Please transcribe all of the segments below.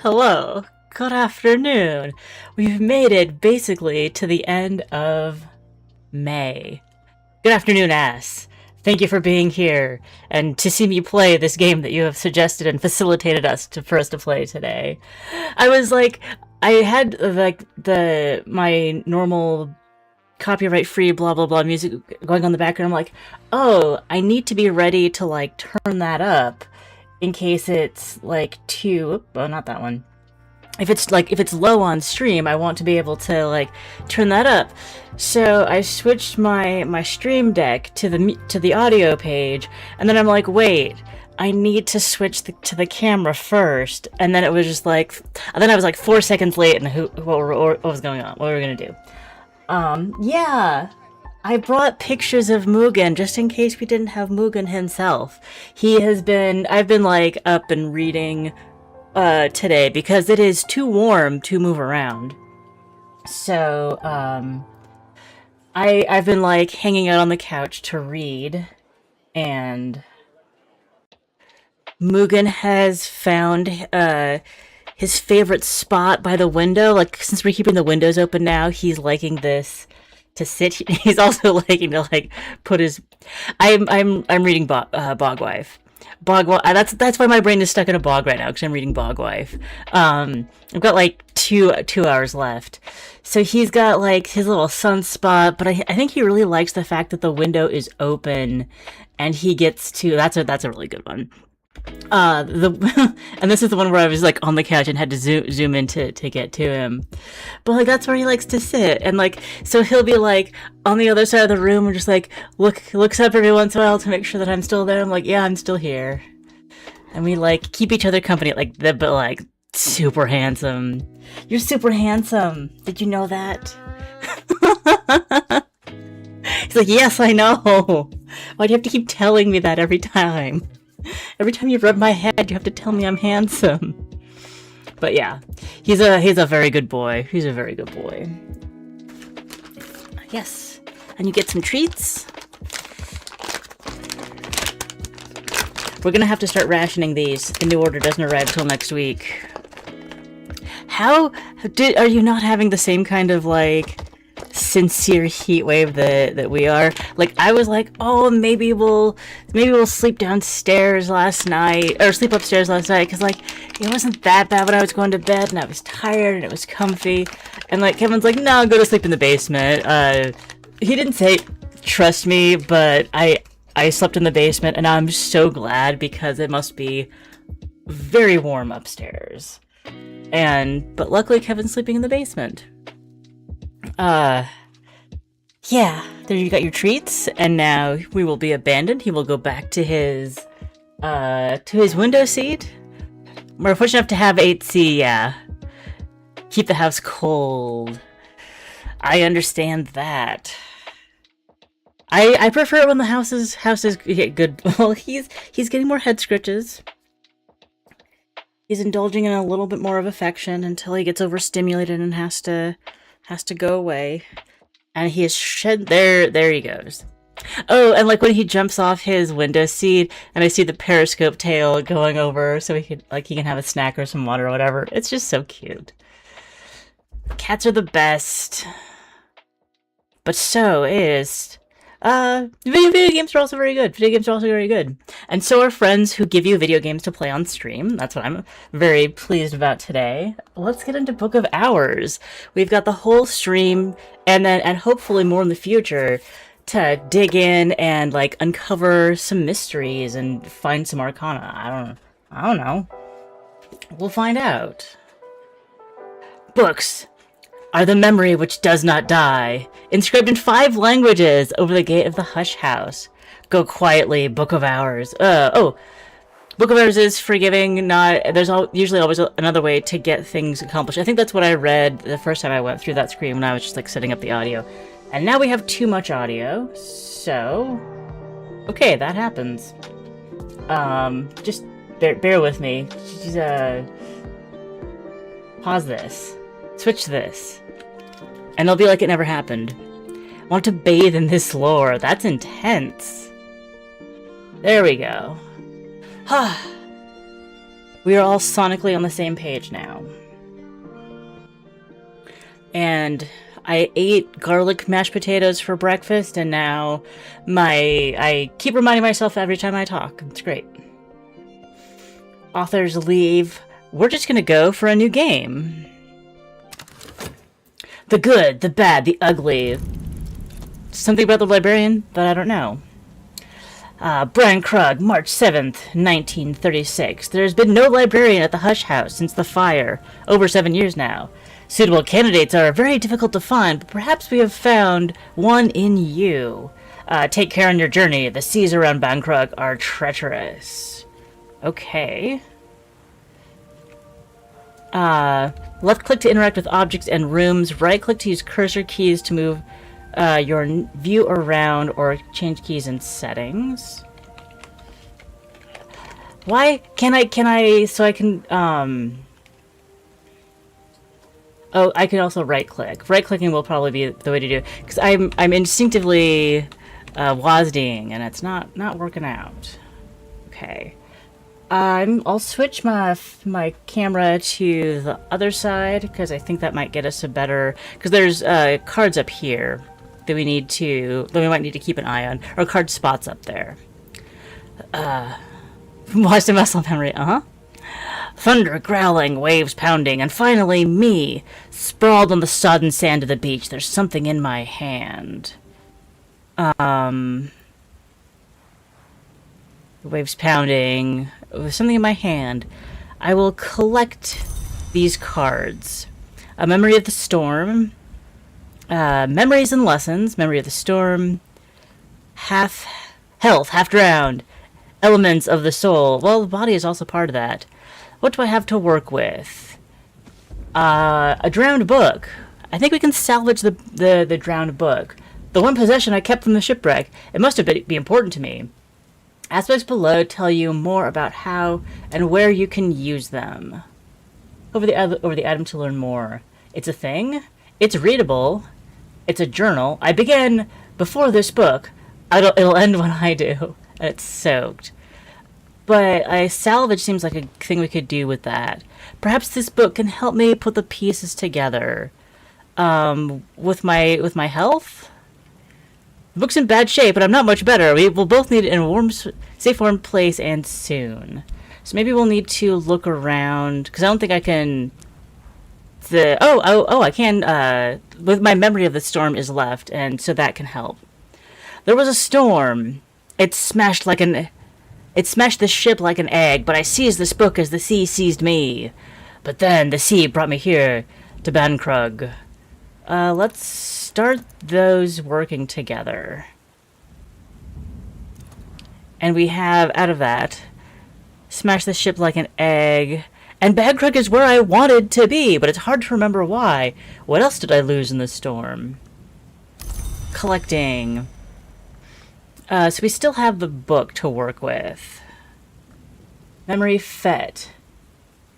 Hello, good afternoon. We've made it basically to the end of May. Good afternoon, Ass. Thank you for being here and to see me play this game that you have suggested and facilitated for us to play today. I was like, I had like my normal copyright free blah blah blah music going on the background. I'm like, oh, I need to be ready to like turn that up in case it's like not that one. If it's low on stream, I want to be able to like turn that up. So I switched my stream deck to the audio page, and then I'm like, wait, I need to switch to the camera first. And then it was just like, and then I was like 4 seconds late, and what was going on? What were we gonna do? Yeah. I brought pictures of Mugen just in case we didn't have Mugen himself. I've been like up and reading today because it is too warm to move around. So, I've been like hanging out on the couch to read, and Mugen has found his favorite spot by the window. Like, since we're keeping the windows open now, he's liking this to sit. He's also liking to like put his. I'm reading Bogwife. That's why my brain is stuck in a bog right now, because I'm reading Bogwife. I've got like two hours left, so he's got like his little sunspot. But I think he really likes the fact that the window is open, and he gets to. That's a really good one. And this is the one where I was like on the couch and had to zoom in to get to him. But like that's where he likes to sit, and like so he'll be like on the other side of the room and just like looks up every once in a while to make sure that I'm still there. I'm like, yeah, I'm still here. And we like keep each other company like that, but like super handsome. You're super handsome. Did you know that? He's like, yes, I know. Why do you have to keep telling me that every time? Every time you rub my head, you have to tell me I'm handsome. But yeah, he's a very good boy. He's a very good boy. Yes, and you get some treats. We're gonna have to start rationing these. The new order doesn't arrive till next week. Are you not having the same kind of like sincere heat wave that we are? Like I was like, oh, maybe we'll sleep downstairs last night, or sleep upstairs last night, because like it wasn't that bad when I was going to bed, and I was tired and it was comfy. And like Kevin's like, no, go to sleep in the basement. He didn't say trust me, but I slept in the basement, and I'm so glad, because it must be very warm upstairs. But luckily Kevin's sleeping in the basement. Yeah, there you got your treats, and now we will be abandoned. He will go back to his window seat. We're fortunate enough to have 8C, yeah. Keep the house cold. I understand that. I prefer it when the house is good. Well, he's getting more head scratches. He's indulging in a little bit more of affection until he gets overstimulated and has to go away. And he is shed. There he goes. Oh, and like when he jumps off his window seat, and I see the periscope tail going over, so he can have a snack or some water or whatever. It's just so cute. Cats are the best. But so is video games are also very good. Video games are also very good. And so are friends who give you video games to play on stream. That's what I'm very pleased about today. Let's get into Book of Hours. We've got the whole stream, and hopefully more in the future, to dig in and like uncover some mysteries and find some arcana. I don't know. We'll find out. Books are the memory which does not die, inscribed in 5 languages over the gate of the Hush House. Go quietly, Book of Hours. Book of Hours is forgiving, there's usually always another way to get things accomplished. I think that's what I read the first time I went through that screen when I was just like setting up the audio. And now we have too much audio, so okay, that happens. Just bear with me. Just pause this. Switch this. And it'll be like it never happened. I want to bathe in this lore. That's intense. There we go. We are all sonically on the same page now. And I ate garlic mashed potatoes for breakfast, and now I keep reminding myself every time I talk. It's great. Authors leave. We're just gonna go for a new game. The good, the bad, the ugly. Something about the librarian that I don't know. Brian Krug, March 7th, 1936. There has been no librarian at the Hush House since the fire, over 7 years now. Suitable candidates are very difficult to find, but perhaps we have found one in you. Take care on your journey. The seas around Bankrug are treacherous. Okay. Left click to interact with objects and rooms. Right click to use cursor keys to move your view around or change keys in settings. Why can I so I can oh, I can also right click. Right clicking will probably be the way to do it, because I'm instinctively WASDing and it's not working out. Okay. I'll switch my camera to the other side, because I think that might get us a better, because there's cards up here that we might need to keep an eye on, or card spots up there. Lost in muscle memory, Thunder growling, waves pounding, and finally me, sprawled on the sodden sand of the beach. There's something in my hand. Waves pounding. With something in my hand. I will collect these cards. A memory of the storm. Memories and lessons. Memory of the storm. Half health, half drowned. Elements of the soul. Well, the body is also part of that. What do I have to work with? A drowned book. I think we can salvage the drowned book. The one possession I kept from the shipwreck. It must have been important to me. Aspects below tell you more about how and where you can use them. Over the item to learn more. It's a thing. It's readable. It's a journal. I began before this book. It'll end when I do. And it's soaked. But salvage seems like a thing we could do with that. Perhaps this book can help me put the pieces together. With my health? The book's in bad shape, but I'm not much better. We will both need it in a warm, safe, warm place, and soon. So maybe we'll need to look around, because I don't think I can... I can, with my memory of the storm is left, and so that can help. There was a storm. It smashed the ship like an egg, but I seized this book as the sea seized me. But then the sea brought me here, to Bankrug. Let's start those working together. And we have, out of that, smash the ship like an egg. And Bankrug is where I wanted to be, but it's hard to remember why. What else did I lose in the storm? Collecting. So we still have the book to work with. Memory Fet.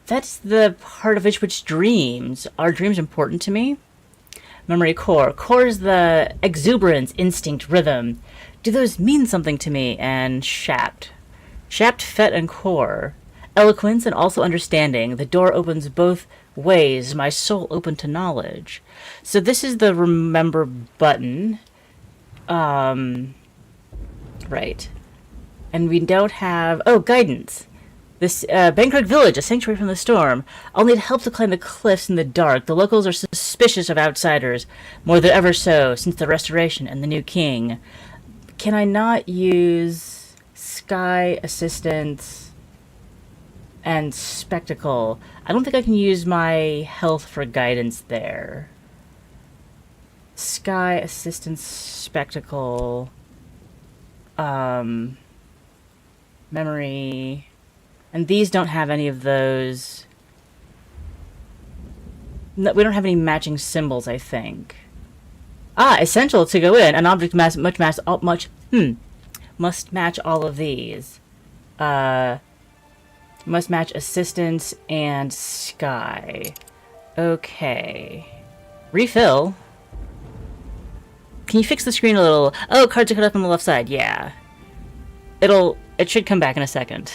That's the part of which dreams. Are dreams important to me? Memory Core. Core is the exuberance, instinct, rhythm. Do those mean something to me? And Shapt. Shapt, Fet, and Core. Eloquence and also understanding. The door opens both ways. My soul open to knowledge. So this is the remember button. Right. And we don't have... Oh, guidance. This, Bankrug Village, a sanctuary from the storm. I'll need help to climb the cliffs in the dark. The locals are suspicious of outsiders, more than ever so, since the Restoration and the new king. Can I not use Sky Assistance and Spectacle? I don't think I can use my health for guidance there. Sky Assistance, Spectacle... memory, and these don't have any of those. No, we don't have any matching symbols, I think. Essential to go in. An object must match all of these. Must match assistance and sky. Okay. Refill. Can you fix the screen a little? Oh, cards are cut up on the left side. Yeah. It should come back in a second.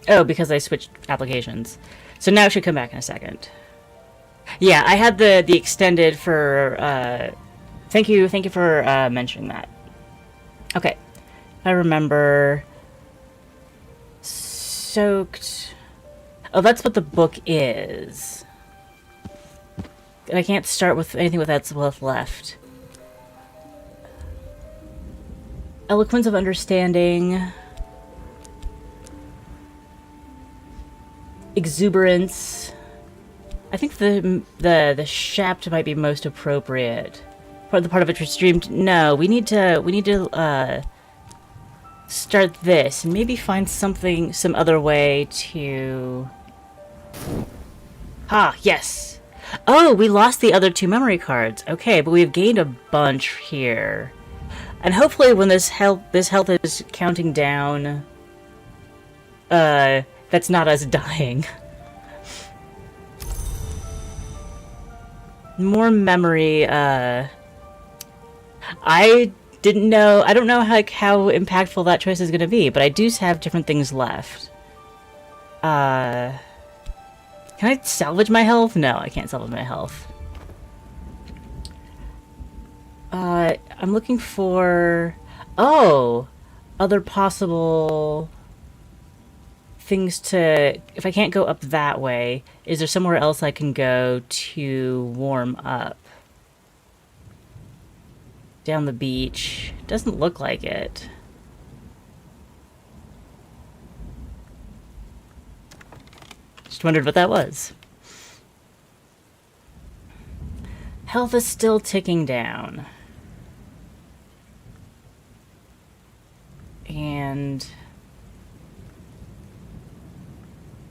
Oh, because I switched applications. So now it should come back in a second. Yeah, I had the extended for, thank you for, mentioning that. Okay. I remember... Soaked... Oh, that's what the book is. I can't start with anything with that's left. Eloquence of understanding. Exuberance. I think the shaft might be most appropriate. The part of it was streamed. No, we need to start this and maybe find some other way to. Ah, yes. Oh, we lost the other 2 memory cards. Okay, but we've gained a bunch here, and hopefully, when this health is counting down, that's not us dying. More memory, I don't know how impactful that choice is going to be, but I do have different things left. Can I salvage my health? No, I can't salvage my health. I'm looking for... Oh! Other possible... things to... If I can't go up that way, is there somewhere else I can go to warm up? Down the beach. Doesn't look like it. Just wondered what that was. Health is still ticking down. And...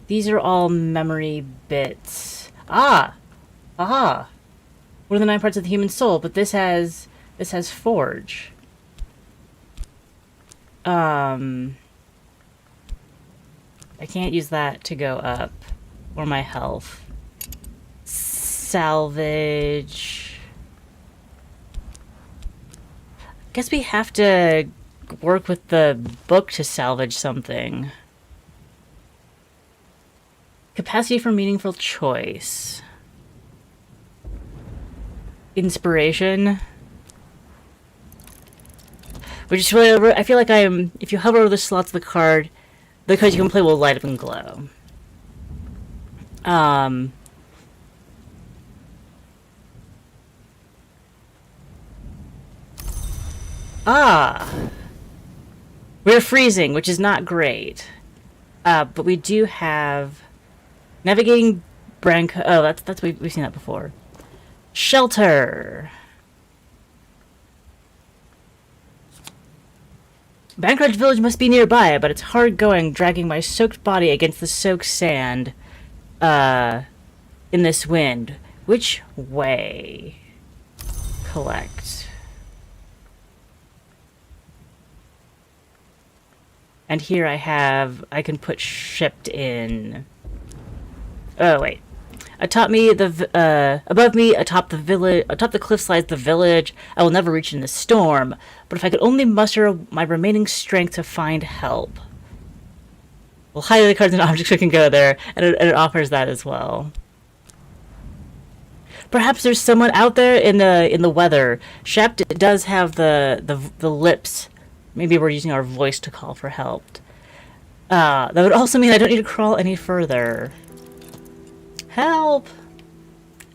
these are all memory bits. Ah! Aha! What are the 9 parts of the human soul? But this has forge. I can't use that to go up. Or my health. Salvage. Guess we have to work with the book to salvage something. Capacity for meaningful choice. Inspiration. Which is really, I feel like if you hover over the slots of the cards you can play will light up and glow. We're freezing, which is not great. But we do have navigating Branco. Oh, that's we've seen that before. Shelter. Bancroft Village must be nearby, but it's hard going dragging my soaked body against the soaked sand in this wind. Which way? Collect. And here I can put shipped in. Oh, wait. Above me, atop the cliffs lies the village. I will never reach in the storm, but if I could only muster my remaining strength to find help. Well, hide the cards and objects, we can go there, and it offers that as well. Perhaps there's someone out there in the weather. Shept does have the lips. Maybe we're using our voice to call for help. That would also mean I don't need to crawl any further. Help!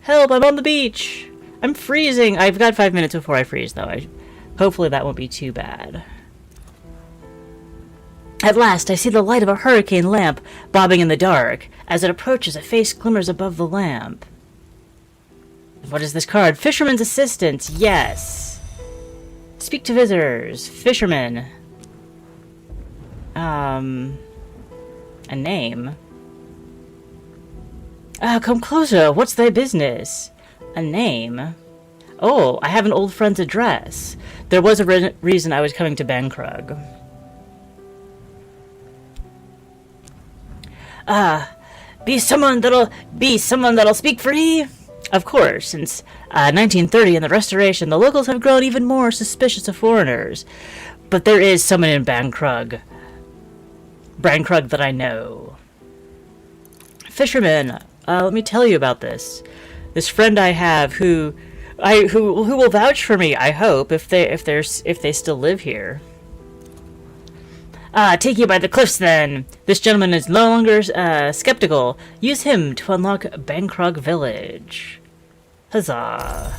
Help, I'm on the beach! I'm freezing! I've got 5 minutes before I freeze, though. Hopefully that won't be too bad. At last, I see the light of a hurricane lamp bobbing in the dark. As it approaches, a face glimmers above the lamp. What is this card? Fisherman's Assistant! Yes! Speak to visitors. Fisherman. A name? Come closer. What's thy business? A name? Oh, I have an old friend's address. There was a reason I was coming to Bankrug. Be someone that'll speak free? Of course, since 1930 and the Restoration, the locals have grown even more suspicious of foreigners. But there is someone in Bankrug. Brankrug that I know. Fisherman, let me tell you about this. This friend I have who will vouch for me, I hope, if they still live here. Take you by the cliffs then. This gentleman is no longer skeptical. Use him to unlock Brankrug Village. Huzzah.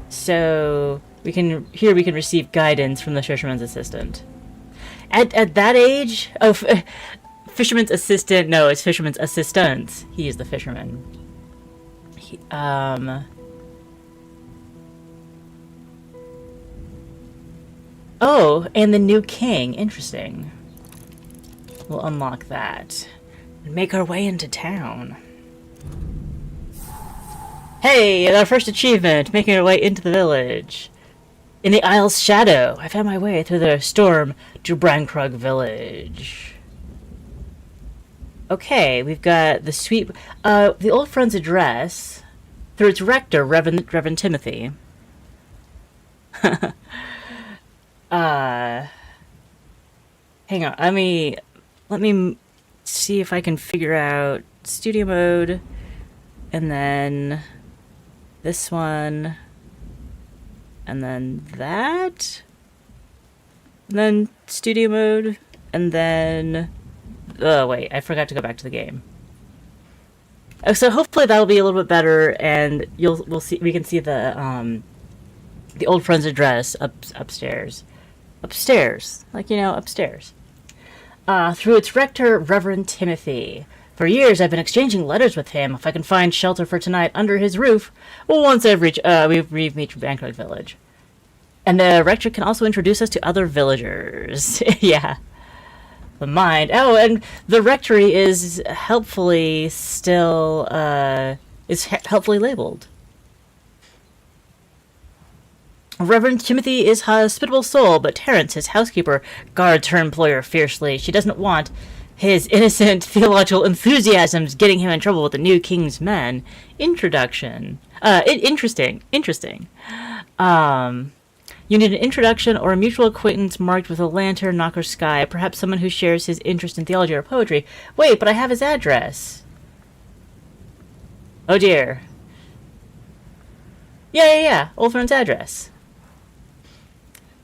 So we can receive guidance from the fisherman's assistant. At that age, fisherman's assistant. No, it's fisherman's assistant. He is the fisherman. Oh, and the new king. Interesting. We'll unlock that and make our way into town. Hey, our first achievement, making our way into the village. In the Isle's shadow, I found my way through the storm to Brankrug Village. Okay, we've got the sweet, the old friend's address through its rector, Reverend Timothy. Hang on, let me see if I can figure out studio mode, and then this one, and then that, and then studio mode, and then, oh wait, I forgot to go back to the game. So hopefully that'll be a little bit better, and we can see the old friend's address upstairs. Upstairs. Like, upstairs. Through its rector, Reverend Timothy. For years, I've been exchanging letters with him. If I can find shelter for tonight under his roof, well, once we've reached Brankrug Village. And the rector can also introduce us to other villagers. Yeah. The mind. Oh, and the rectory is helpfully still, helpfully labeled. Reverend Timothy is a hospitable soul, but Terence, his housekeeper, guards her employer fiercely. She doesn't want his innocent theological enthusiasms getting him in trouble with the new king's men. Introduction. Interesting. You need an introduction or a mutual acquaintance marked with a lantern, knock, or sky. Perhaps someone who shares his interest in theology or poetry. Wait, but I have his address. Oh dear. Yeah. Old friend's address.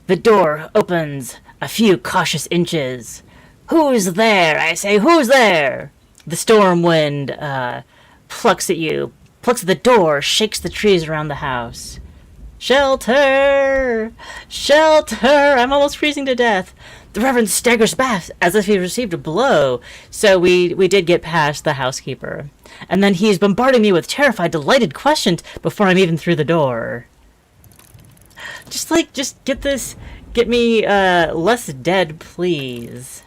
The door opens a few cautious inches. Who's there? I say, who's there? The storm wind plucks at you, plucks at the door, shakes the trees around the house. Shelter! Shelter! I'm almost freezing to death. The Reverend staggers back as if he received a blow. So we did get past the housekeeper. And then he's bombarding me with terrified, delighted questions before I'm even through the door. Just get me less dead, please.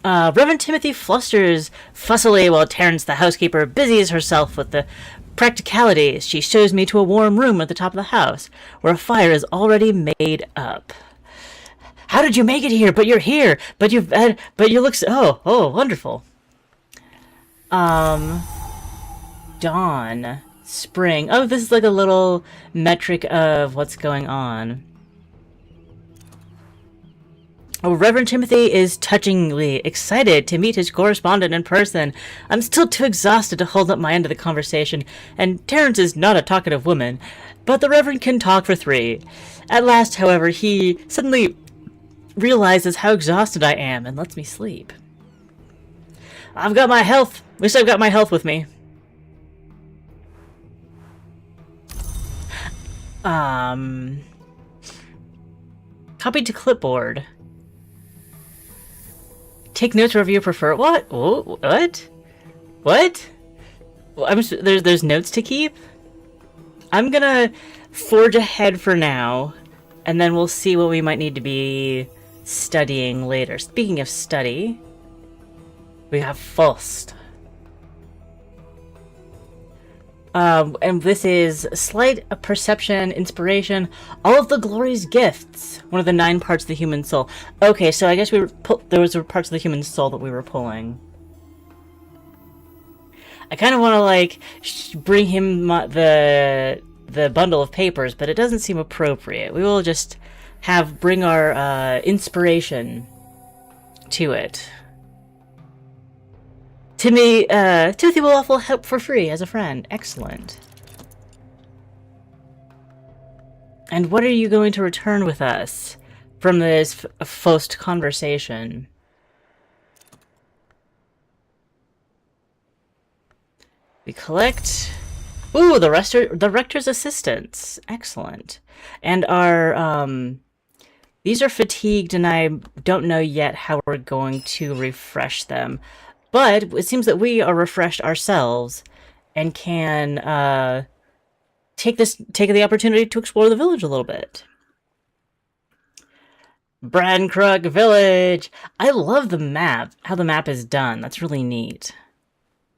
Reverend Timothy flusters fussily while Terence, the housekeeper, busies herself with the practicalities. She shows me to a warm room at the top of the house, where a fire is already made up. How did you make it here? But you're here. But you look so... Oh, wonderful. Dawn. Spring. Oh, this is like a little metric of what's going on. Oh, Reverend Timothy is touchingly excited to meet his correspondent in person. I'm still too exhausted to hold up my end of the conversation, and Terence is not a talkative woman, but the Reverend can talk for 3. At last, however, he suddenly realizes how exhausted I am and lets me sleep. I've got my health. At least I've got my health with me. Copy to clipboard. Take notes wherever you prefer. What? Oh, what? What? Well, there's notes to keep? I'm gonna forge ahead for now, and then we'll see what we might need to be studying later. Speaking of study, we have Faust. And this is slight perception, inspiration, all of the glory's gifts. One of the 9 parts of the human soul. Okay, so I guess there was parts of the human soul that we were pulling. I kind of want to like bring him the bundle of papers, but it doesn't seem appropriate. We will just bring our inspiration to it. Timothy will offer help for free as a friend. Excellent. And what are you going to return with us from this first conversation? We collect... Ooh, the rector's assistants. Excellent. And our, these are fatigued, and I don't know yet how we're going to refresh them. But it seems that we are refreshed ourselves and can, take the opportunity to explore the village a little bit. Brankrug Village! I love the map, how the map is done. That's really neat.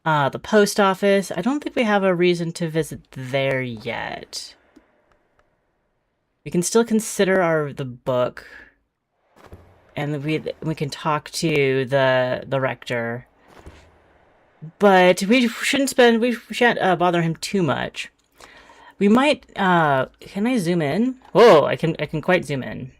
The post office. I don't think we have a reason to visit there yet. We can still consider the book, and we can talk to the rector. But we shan't bother him too much. We might can I zoom in? Whoa, I can quite zoom in.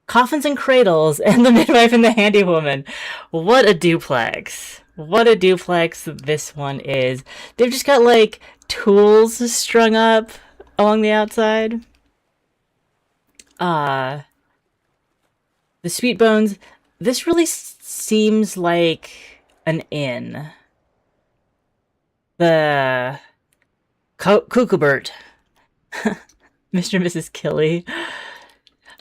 Coffins and cradles, and the midwife and the handy woman. What a duplex. What a duplex this one is. They've just got, like, tools strung up along the outside. The Sweet Bones. This really seems like an inn. The Cuckabert. Mr. and Mrs. Killy.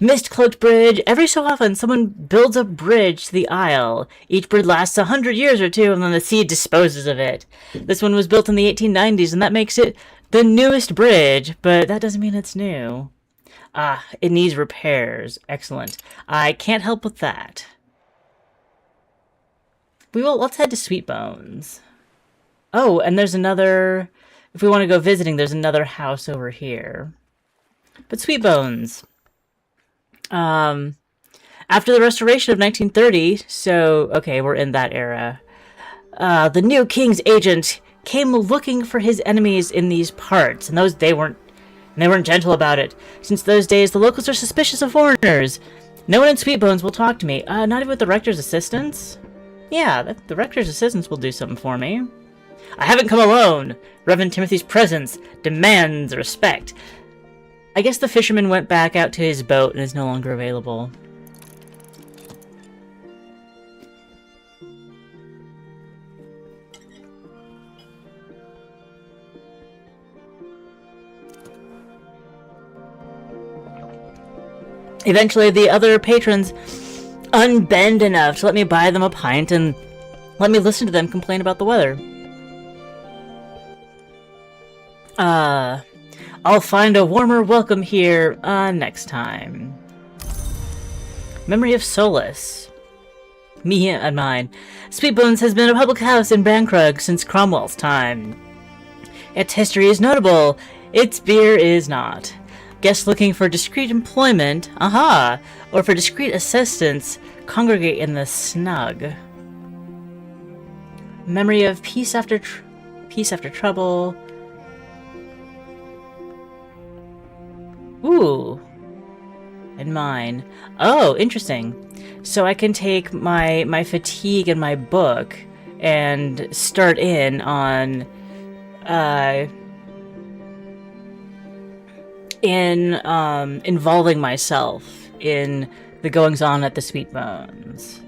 Mist-cloaked bridge. Every so often, someone builds a bridge to the Isle. Each bridge lasts 100 years or two, and then the sea disposes of it. This one was built in the 1890s, and that makes it the newest bridge, but that doesn't mean it's new. It needs repairs. Excellent. I can't help with that. Let's head to Sweet Bones. Oh, and there's another... If we want to go visiting, there's another house over here. But Sweet Bones... after the restoration of 1930, so, okay, we're in that era, the new king's agent came looking for his enemies in these parts, and they weren't gentle about it. Since those days, the locals are suspicious of foreigners. No one in Sweet Bones will talk to me, not even with the rector's assistants? Yeah, the rector's assistants will do something for me. I haven't come alone. Reverend Timothy's presence demands respect. I guess the fisherman went back out to his boat and is no longer available. Eventually, the other patrons unbend enough to let me buy them a pint and let me listen to them complain about the weather. I'll find a warmer welcome here, next time. Memory of Solace. Me and mine. Sweet Bones has been a public house in Brankrug since Cromwell's time. Its history is notable. Its beer is not. Guests looking for discreet employment, or for discreet assistance, congregate in the snug. Memory of peace after trouble. Ooh. And mine. Oh, interesting. So I can take my fatigue and my book and start in on involving myself in the goings-on at the Sweet Bones.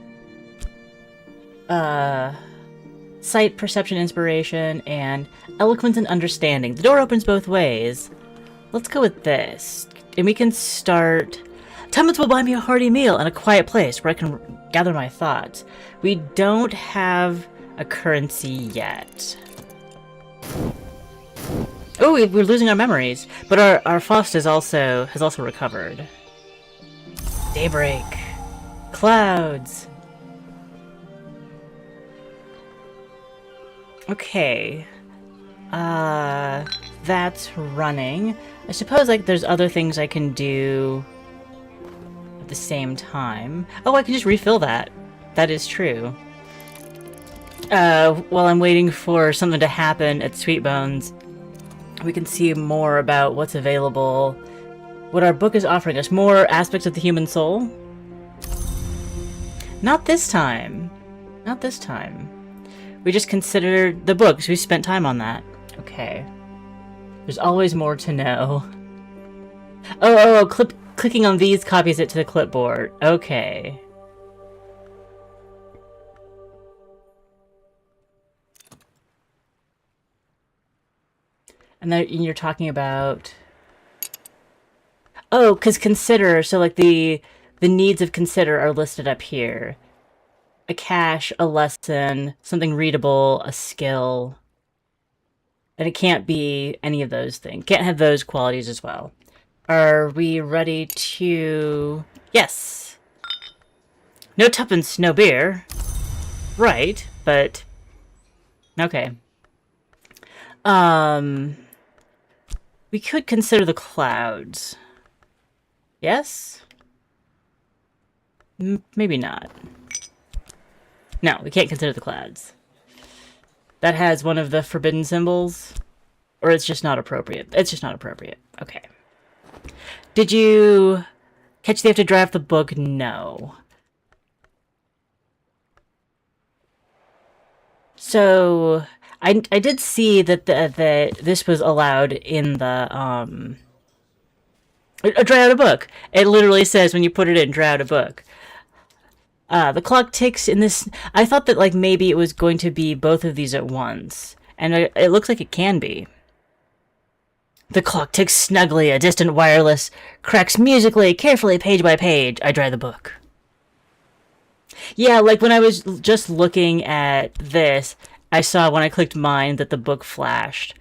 Sight, perception, inspiration, and eloquence and understanding. The door opens both ways. Let's go with this. And we can start... Thomas will buy me a hearty meal and a quiet place where I can gather my thoughts. We don't have a currency yet. Oh, we're losing our memories. But our Faust has also recovered. Daybreak. Clouds. Okay. That's running. I suppose, like, there's other things I can do at the same time. Oh, I can just refill that. That is true. While I'm waiting for something to happen at Sweet Bones, we can see more about what's available what our book is offering us. More aspects of the human soul? Not this time. Not this time. We just considered the books. We spent time on that. Okay. There's always more to know. Oh, clicking on these copies it to the clipboard. Okay. And then you're talking about... Oh, because consider, so like the needs of consider are listed up here. A cache, a lesson, something readable, a skill. And it can't be any of those things. Can't have those qualities as well. Are we ready to... Yes! No tuppence, no beer. Right, but... Okay. We could consider the clouds. Yes? Maybe not. No, we can't consider the clouds. That has one of the forbidden symbols. Or it's just not appropriate. It's just not appropriate. Okay. Did you catch they have to draft the book? No. So, I did see that this was allowed in the, draw out a book. It literally says when you put it in, draw out a book. The clock ticks in this... I thought that, like, maybe it was going to be both of these at once. And it looks like it can be. The clock ticks snugly, a distant wireless cracks musically, carefully, page by page. I dry the book. Yeah, like, when I was just looking at this, I saw when I clicked mine that the book flashed.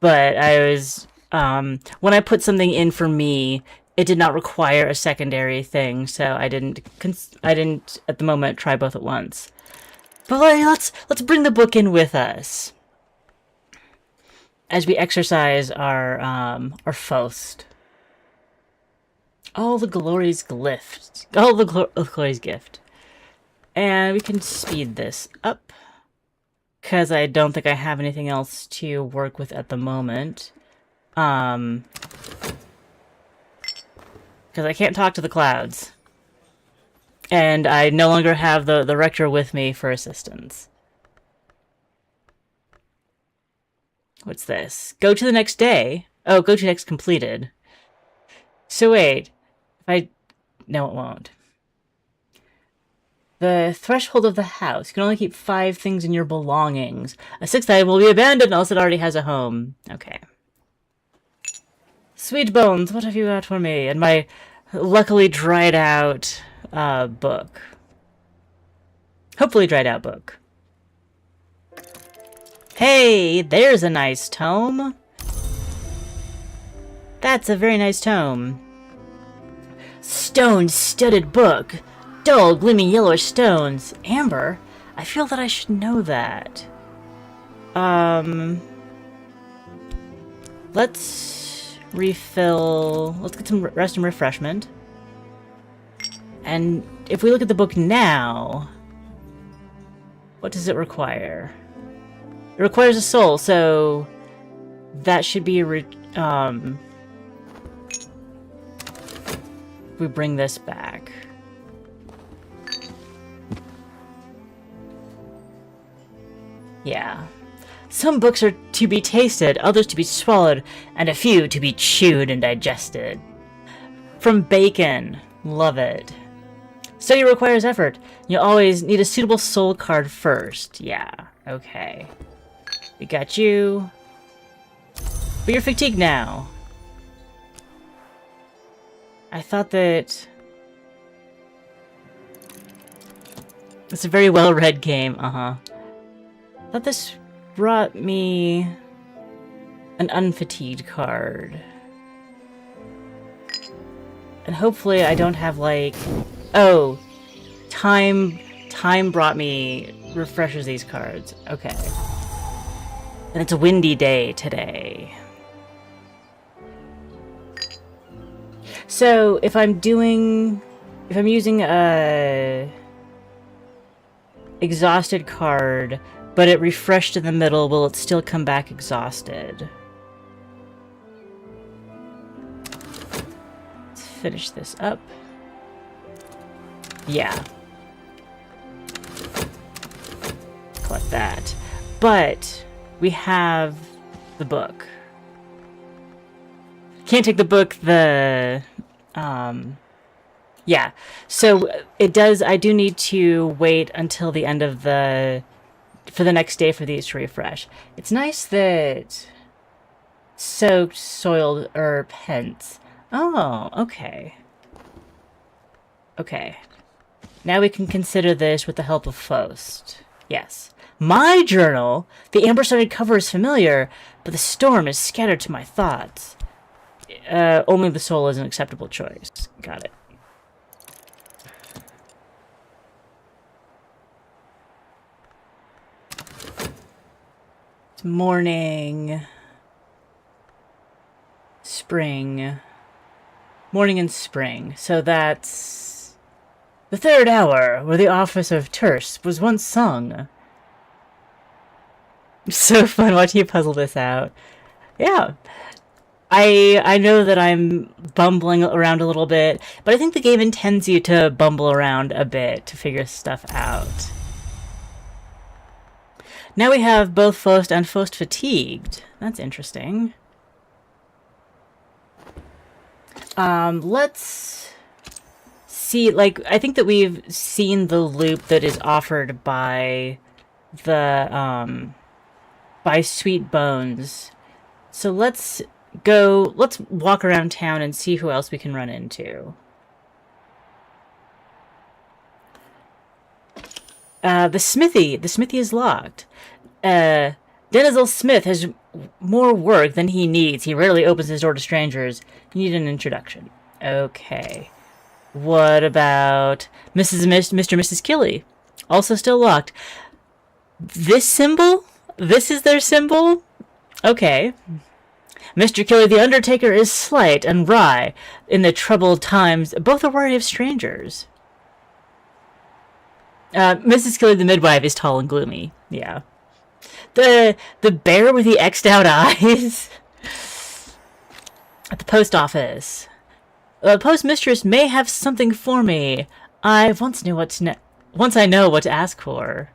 But I was... when I put something in for me... It did not require a secondary thing, so I didn't at the moment try both at once. But let's bring the book in with us as we exercise our Faust. All the glory's gift. All the glory's gift. And we can speed this up because I don't think I have anything else to work with at the moment. Because I can't talk to the clouds. And I no longer have the rector with me for assistance. What's this? Go to the next day? Oh, go to next completed. So wait. No, it won't. The threshold of the house. You can only keep 5 things in your belongings. A 6th item will be abandoned unless it already has a home. Okay. Sweet bones, what have you got for me? And my luckily dried out book. Hopefully dried out book. Hey, there's a nice tome. That's a very nice tome. Stone-studded book. Dull, gleaming yellowish stones. Amber? I feel that I should know that. Let's refill. Let's get some rest and refreshment. And if we look at the book now, what does it require? It requires a soul, so that should be we bring this back. Yeah. Some books are to be tasted, others to be swallowed, and a few to be chewed and digested. From Bacon. Love it. Study requires effort. You'll always need a suitable soul card first. Yeah, okay. We got you. But you're fatigued now. I thought that... It's a very well-read game, I thought this brought me an unfatigued card. And hopefully I don't have like... Oh, time brought me... refreshes these cards. Okay. And it's a windy day today. So if I'm using a exhausted card, but it refreshed in the middle, will it still come back exhausted? finish this up. Yeah. Collect that. But we have the book. Can't take the book, yeah. So it does, I do need to wait until the end of for the next day for these to refresh. It's nice that soaked, soiled herb hints. Oh, okay. Okay. Now we can consider this with the help of Faust. Yes. My journal! The amber-studded cover is familiar, but the storm is scattered to my thoughts. Only the soul is an acceptable choice. Got it. It's morning. Spring. Morning and spring. So that's the third hour where the office of terse was once sung. So fun watching you puzzle this out. Yeah. I know that I'm bumbling around a little bit, but I think the game intends you to bumble around a bit to figure stuff out. Now we have both Faust and Faust fatigued. That's interesting. Let's see, like, I think that we've seen the loop that is offered by the, by Sweet Bones. So let's walk around town and see who else we can run into. The smithy is locked. Denzel Smith has more work than he needs. He rarely opens his door to strangers. You need an introduction. Okay. What about Mr. and Mrs. Killy? Also still locked. This symbol? This is their symbol? Okay. Mr. Killy the Undertaker is slight and wry in the troubled times, both are wary of strangers. Mrs. Killy the Midwife is tall and gloomy. Yeah. The bear with the X'd out eyes. At the post office. The postmistress may have something for me. Once I know what to ask for.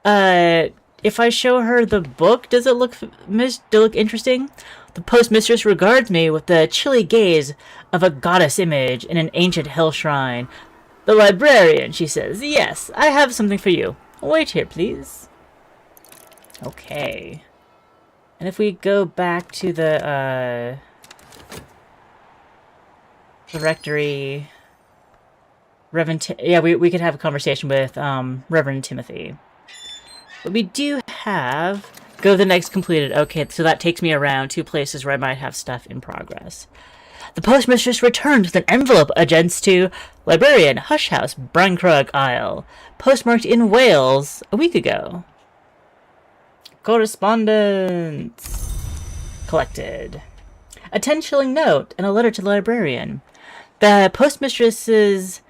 If I show her the book, does it look interesting? The postmistress regards me with the chilly gaze of a goddess image in an ancient hell shrine. The librarian, she says, yes, I have something for you. Wait here, please. Okay. And if we go back to the rectory, we could have a conversation with Reverend Timothy. But we do have go to the next completed. Okay, so that takes me around 2 places where I might have stuff in progress. The postmistress returned with an envelope addressed to Librarian, Hush House, Brankrug Isle, postmarked in Wales a week ago. Correspondence collected. A 10-shilling note and a letter to the librarian. The postmistress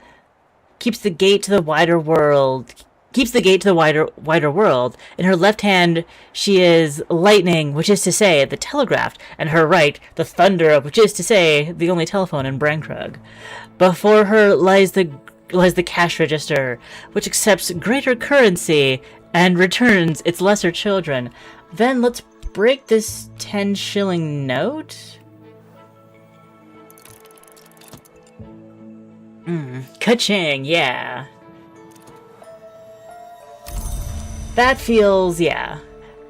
keeps the gate to the wider world. Wider world. In her left hand, she is lightning, which is to say, the telegraph, and her right, the thunder, which is to say, the only telephone in Brankrug. Before her lies the cash register, which accepts greater currency and returns its lesser children. Then let's break this 10-shilling note. Ka-ching, yeah. That feels, yeah.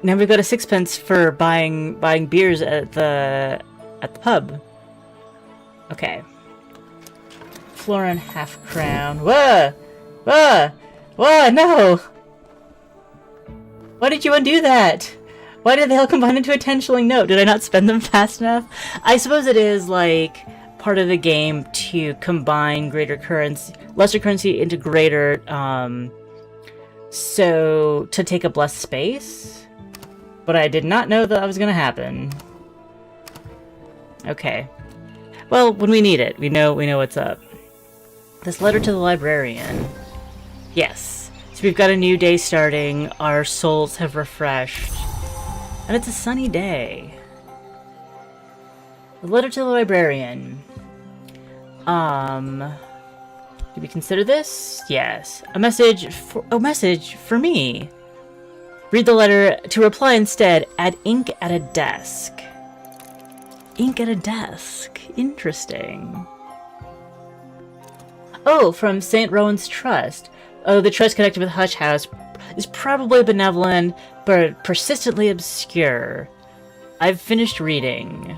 Now we've got a 6pence for buying beers at the pub. Okay. Florin half-crown. Whoa! Whoa! Whoa, no! Why did you undo that? Why did they all combine into a 10-shilling note? Did I not spend them fast enough? I suppose it is, like, part of the game to combine lesser currency into greater, so to take up less space. But I did not know that was going to happen. Okay. Well, when we need it, we know what's up. This letter to the librarian. Yes. So we've got a new day starting. Our souls have refreshed. And it's a sunny day. The letter to the librarian. Do we consider this? Yes. A message for me. Read the letter. To reply instead, add ink at a desk. Ink at a desk. Interesting. Oh, from St. Rowan's Trust. Oh, the trust connected with Hush House is probably benevolent, but persistently obscure. I've finished reading.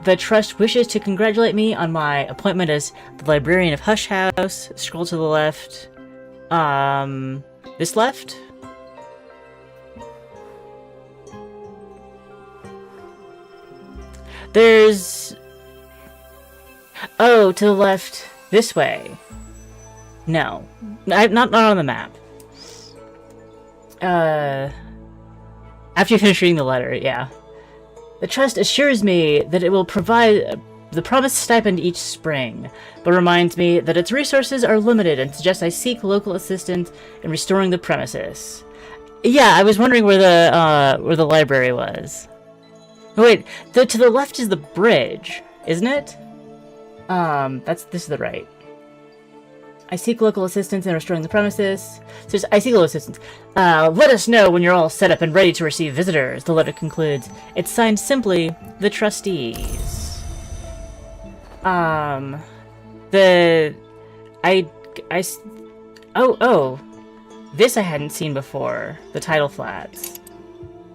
The trust wishes to congratulate me on my appointment as the librarian of Hush House. Scroll to the left. This left? There's... Oh, to the left. This way. No. Not on the map. After you finish reading the letter, yeah. The trust assures me that it will provide the promised stipend each spring, but reminds me that its resources are limited and suggests I seek local assistance in restoring the premises. Yeah, I was wondering where the library was. Wait, to the left is the bridge, isn't it? This is the right. I seek local assistance in restoring the premises. So I seek local assistance. Let us know when you're all set up and ready to receive visitors, the letter concludes. It's signed simply, the trustees. This I hadn't seen before. The title flats.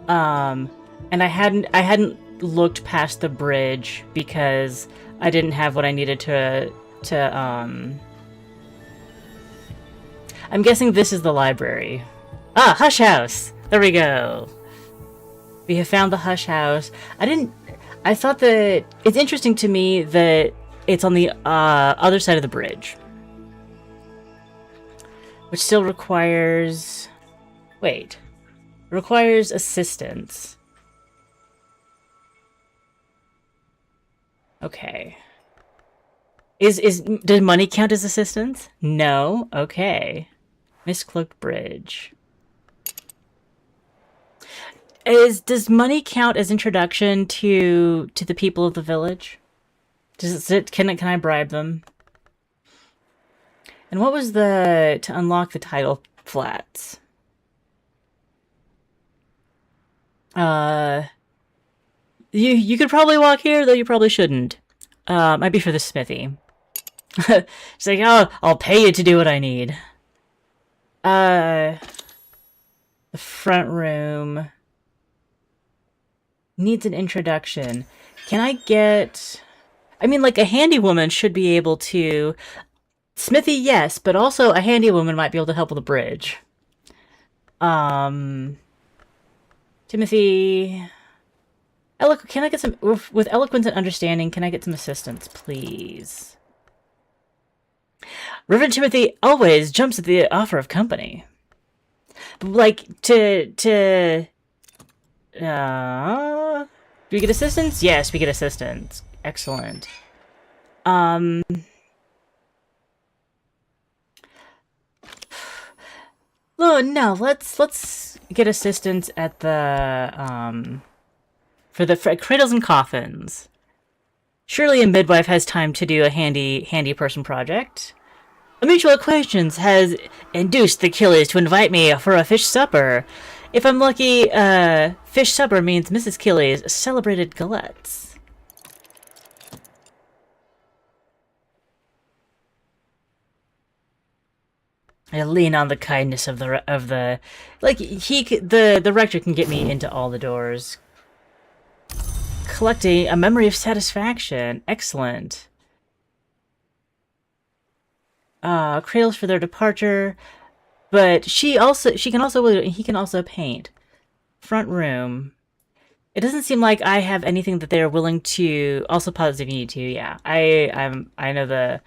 And I hadn't looked past the bridge because I didn't have what I needed to I'm guessing this is the library. Ah, Hush House! There we go. We have found the Hush House. I thought that... It's interesting to me that it's on the other side of the bridge. Which still requires... Wait. Requires assistance. Okay. Does money count as assistance? No? Okay. Miscloaked Bridge. Does money count as introduction to the people of the village? Can I bribe them? And what was to unlock the title flats? You could probably walk here, though you probably shouldn't. Might be for the smithy. She's like, oh, I'll pay you to do what I need. The front room needs an introduction. Can I get... I mean, like, a handy woman should be able to... Smithy, yes, but also a handy woman might be able to help with the bridge. Timothy... Can I get some... With eloquence and understanding, can I get some assistance, please? Reverend Timothy always jumps at the offer of company. But, like, do we get assistance? Yes, we get assistance. Excellent. Oh, no, let's get assistance at the, for cradles and coffins. Surely a midwife has time to do a handy person project. A mutual acquaintance has induced the Killies to invite me for a fish supper. If I'm lucky, fish supper means Mrs. Killy's celebrated galettes. I lean on the kindness of the like the rector can get me into all the doors. Collecting a memory of satisfaction. Excellent. Cradles for their departure. But he can also paint. Front room. It doesn't seem like I have anything that they're willing to also pause if you need to, yeah. I know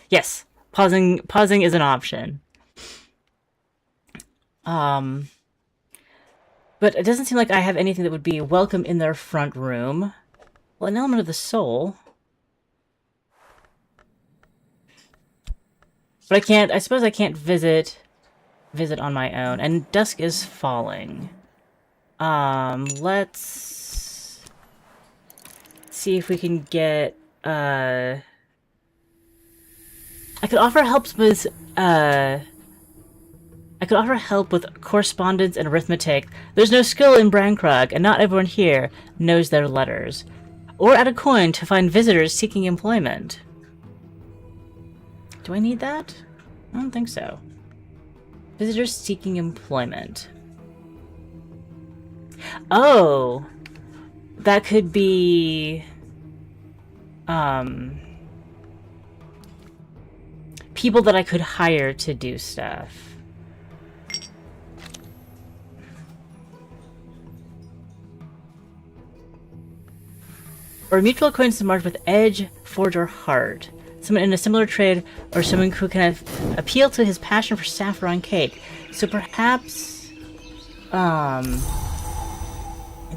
yes. Pausing is an option. But it doesn't seem like I have anything that would be welcome in their front room. Well, an element of the soul. But I suppose I can't visit on my own. And dusk is falling. Let's see if we can get I could offer help with, I could offer help with correspondence and arithmetic. There's no skill in Brankrug, and not everyone here knows their letters. Or add a coin to find visitors seeking employment. Do I need that? I don't think so. Visitors seeking employment. Oh! That could be... people that I could hire to do stuff. Or a mutual acquaintance marked with Edge, Forge, or Heart. Someone in a similar trade, or someone who can appeal to his passion for saffron cake. So perhaps,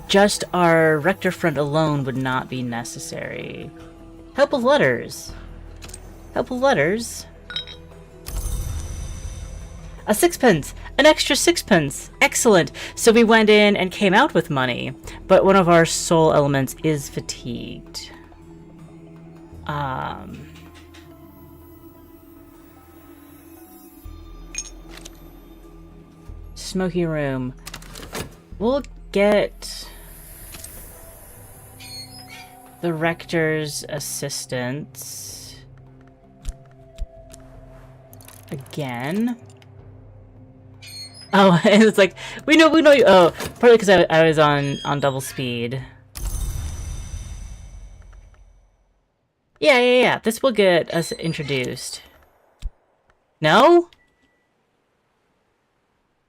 just our rector friend alone would not be necessary. Help with letters. Help with letters. A sixpence! An extra sixpence! Excellent! So we went in and came out with money, but one of our soul elements is fatigued. Smoky room. We'll get the rector's assistants again. Oh, and it's like, we know you. Oh, partly because I was on double speed. Yeah. This will get us introduced. No?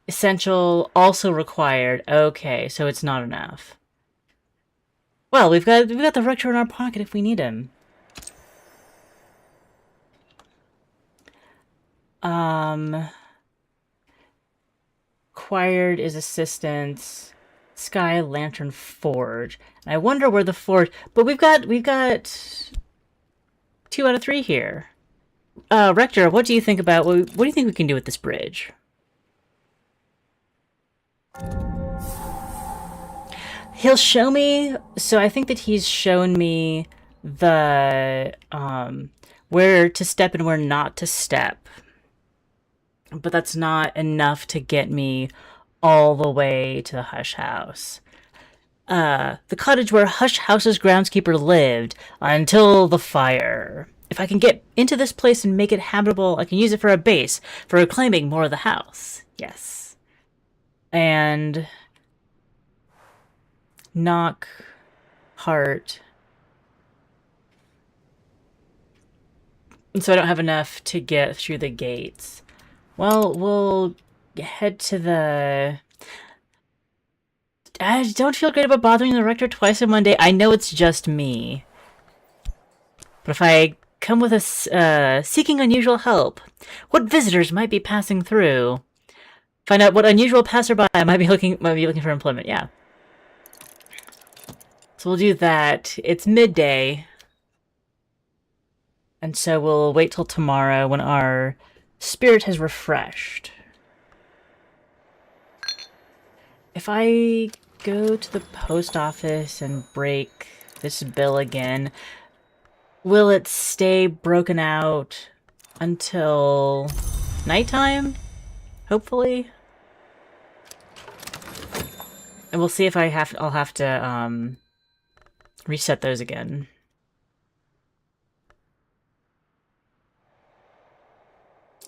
Essential, also required. Okay, so it's not enough. Well, we've got the rector in our pocket if we need him. Acquired is assistance. Sky Lantern Forge. And I wonder where the forge. But we've got 2 out of 3 here. Rector, what do you think about what do you think we can do with this bridge? He'll show me, so I think that he's shown me the where to step and where not to step. But that's not enough to get me all the way to the Hush House. The cottage where Hush House's groundskeeper lived until the fire. If I can get into this place and make it habitable, I can use it for a base for reclaiming more of the house. Yes. And knock, heart. And so I don't have enough to get through the gates. Well, we'll head to the... I don't feel great about bothering the rector twice in one day. I know it's just me. But if I come with a seeking unusual help, what visitors might be passing through? Find out what unusual passerby might be looking for employment. Yeah. So we'll do that. It's midday. And so we'll wait till tomorrow when our spirit has refreshed. If I go to the post office and break this bill again, will it stay broken out until nighttime? Hopefully. And we'll see if I'll have to reset those again.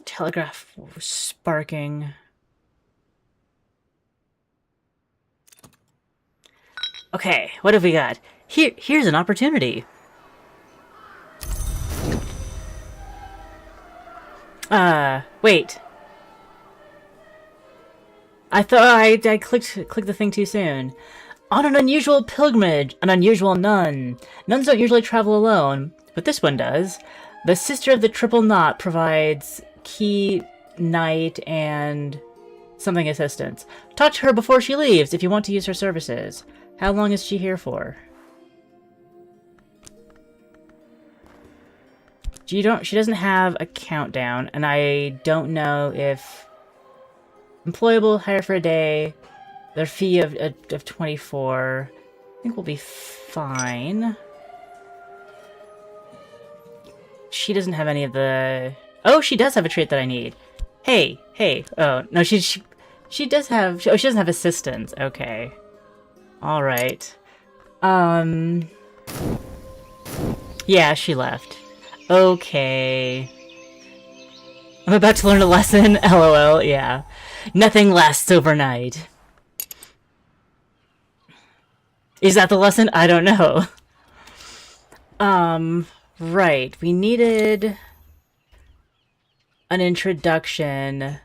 Telegraph sparking. Okay, what have we got? Here's an opportunity. Wait. I thought I clicked the thing too soon. On an unusual pilgrimage, an unusual nun. Nuns don't usually travel alone, but this one does. The Sister of the Triple Knot provides key, night, and something assistance. Talk to her before she leaves if you want to use her services. How long is she here for? She doesn't have a countdown, and I don't know if employable, hire for a day, their fee of 24. I think we'll be fine. she doesn't have any of the... Oh, she does have a trait that I need. Hey, hey. Oh, no, she does have... Oh, she doesn't have assistance. Okay. Alright. Yeah, she left. Okay. I'm about to learn a lesson. LOL, yeah. Nothing lasts overnight. Is that the lesson? I don't know. Right. We needed an introduction.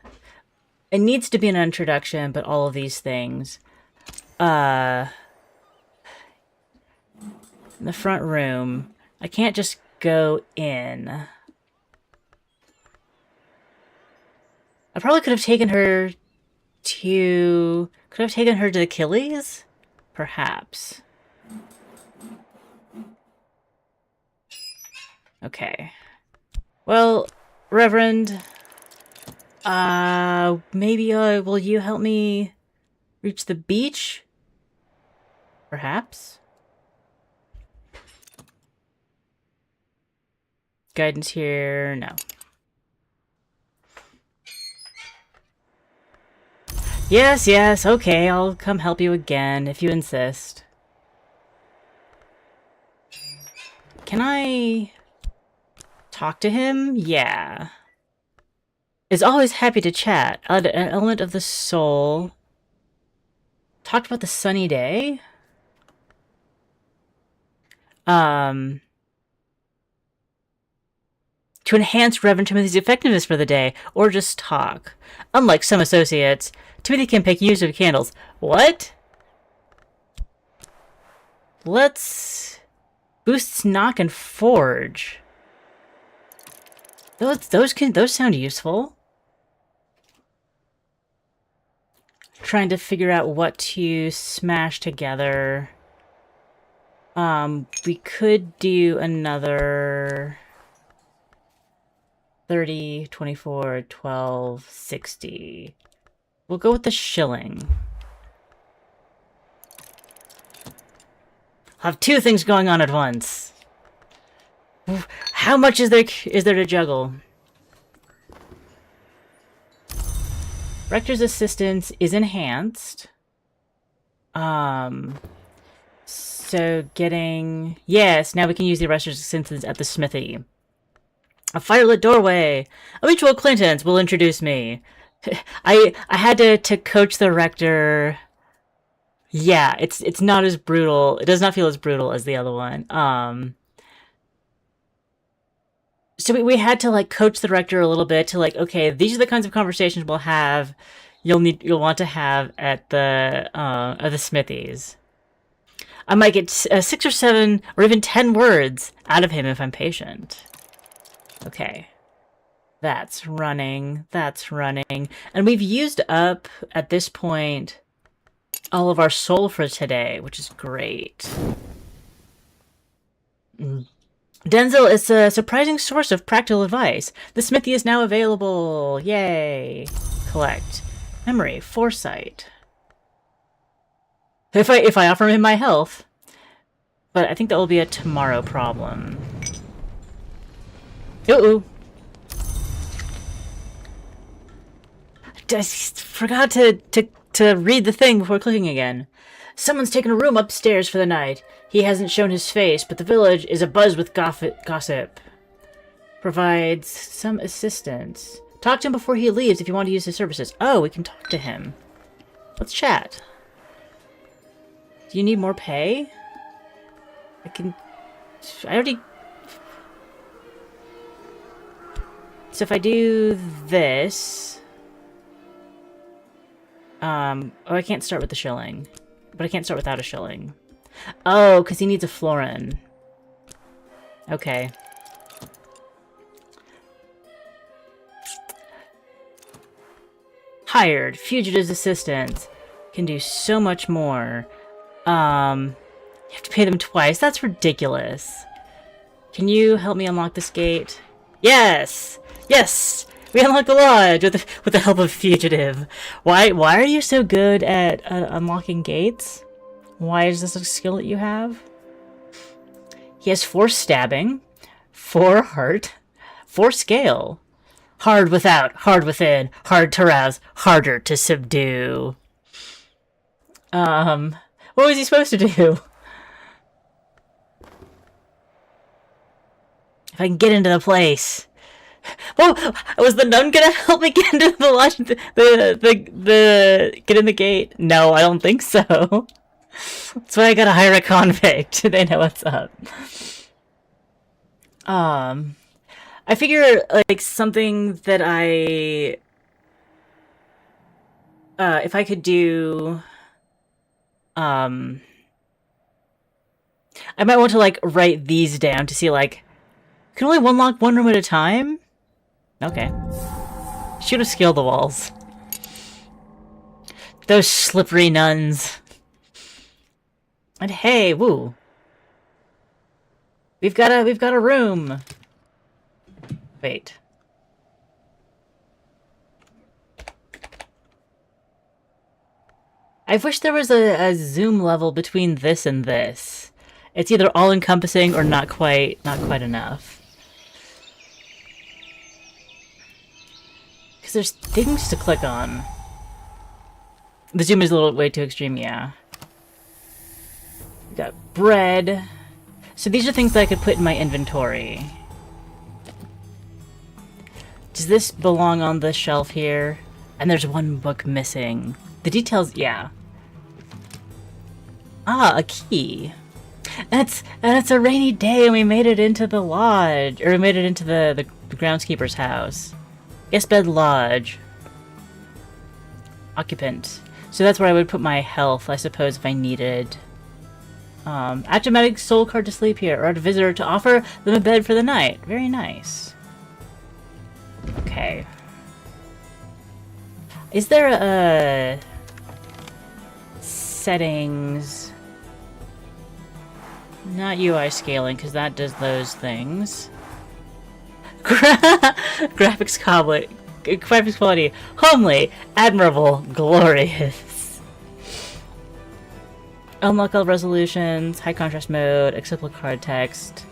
It needs to be an introduction, but all of these things. In the front room. I can't just go in. I probably could have taken her to... Could I have taken her to Achilles? Perhaps. Okay. Well, Reverend... maybe, will you help me reach the beach? Perhaps? Guidance here, no. Yes, yes, okay, I'll come help you again, if you insist. Can I... talk to him? Yeah. Is always happy to chat. An element of the soul. Talked about the sunny day? To enhance Reverend Timothy's effectiveness for the day, or just talk. Unlike some associates, Timothy can make use of candles. What? Let's... Boosts knock and forge. Those sound useful. Trying to figure out what to smash together. We could do another 30, 24, 12, 60. We'll go with the shilling. I'll have two things going on at once. How much is there to juggle? Rector's assistance is enhanced. So getting... Yes, now we can use the Rector's assistance at the smithy. A firelit doorway! A mutual acquaintance will introduce me. I had to coach the Rector. Yeah, it's not as brutal. It does not feel as brutal as the other one. So we had to like coach the Rector a little bit to like, okay, these are the kinds of conversations we'll have. You'll want to have at the smithies. I might get 6 or 7 or even 10 words out of him if I'm patient. Okay. That's running. That's running. And we've used up, at this point, all of our soul for today, which is great. Denzel is a surprising source of practical advice. The smithy is now available. Yay. Collect. Memory. Foresight. If I offer him my health. But I think that will be a tomorrow problem. Ooh. I forgot to read the thing before clicking again. Someone's taken a room upstairs for the night. He hasn't shown his face, but the village is abuzz with gossip. Provides some assistance. Talk to him before he leaves if you want to use his services. Oh, we can talk to him. Let's chat. Do you need more pay? I already... So if I do this... Oh, I can't start with the shilling. But I can't start without a shilling. Oh, because he needs a florin. Okay. Hired. Fugitive's assistant. Can do so much more. You have to pay them twice. That's ridiculous. Can you help me unlock this gate? Yes! Yes! We unlocked the lodge with the help of Fugitive. Why are you so good at unlocking gates? Why is this a skill that you have? He has 4 stabbing, 4 heart, For scale. Hard without, hard within, hard to rouse, harder to subdue. What was he supposed to do? If I can get into the place. Whoa! Was the nun gonna help me get into the lodge? Get in the gate? No, I don't think so. That's why I gotta hire a convict. They know what's up. I figure, like, something that if I could do, I might want to, like, write these down to see, like, can only unlock one room at a time? Okay. Should have scaled the walls. Those slippery nuns. And hey, woo. We've got a room. Wait. I wish there was a zoom level between this and this. It's either all-encompassing or not quite enough. Because there's things to click on. The zoom is a little way too extreme, yeah. We got bread. So these are things that I could put in my inventory. Does this belong on this shelf here? And there's one book missing. The details, yeah. Ah, a key. And it's a rainy day and we made it into the lodge. Or we made it into the groundskeeper's house. Guest bed lodge. Occupant. So that's where I would put my health, I suppose, if I needed. Add a magic soul card to sleep here, or add a visitor to offer them a bed for the night. Very nice. Okay. Is there a settings? Not UI scaling, because that does those things. Graphics quality, homely, admirable, glorious. Unlock all resolutions, high contrast mode, acceptable card text.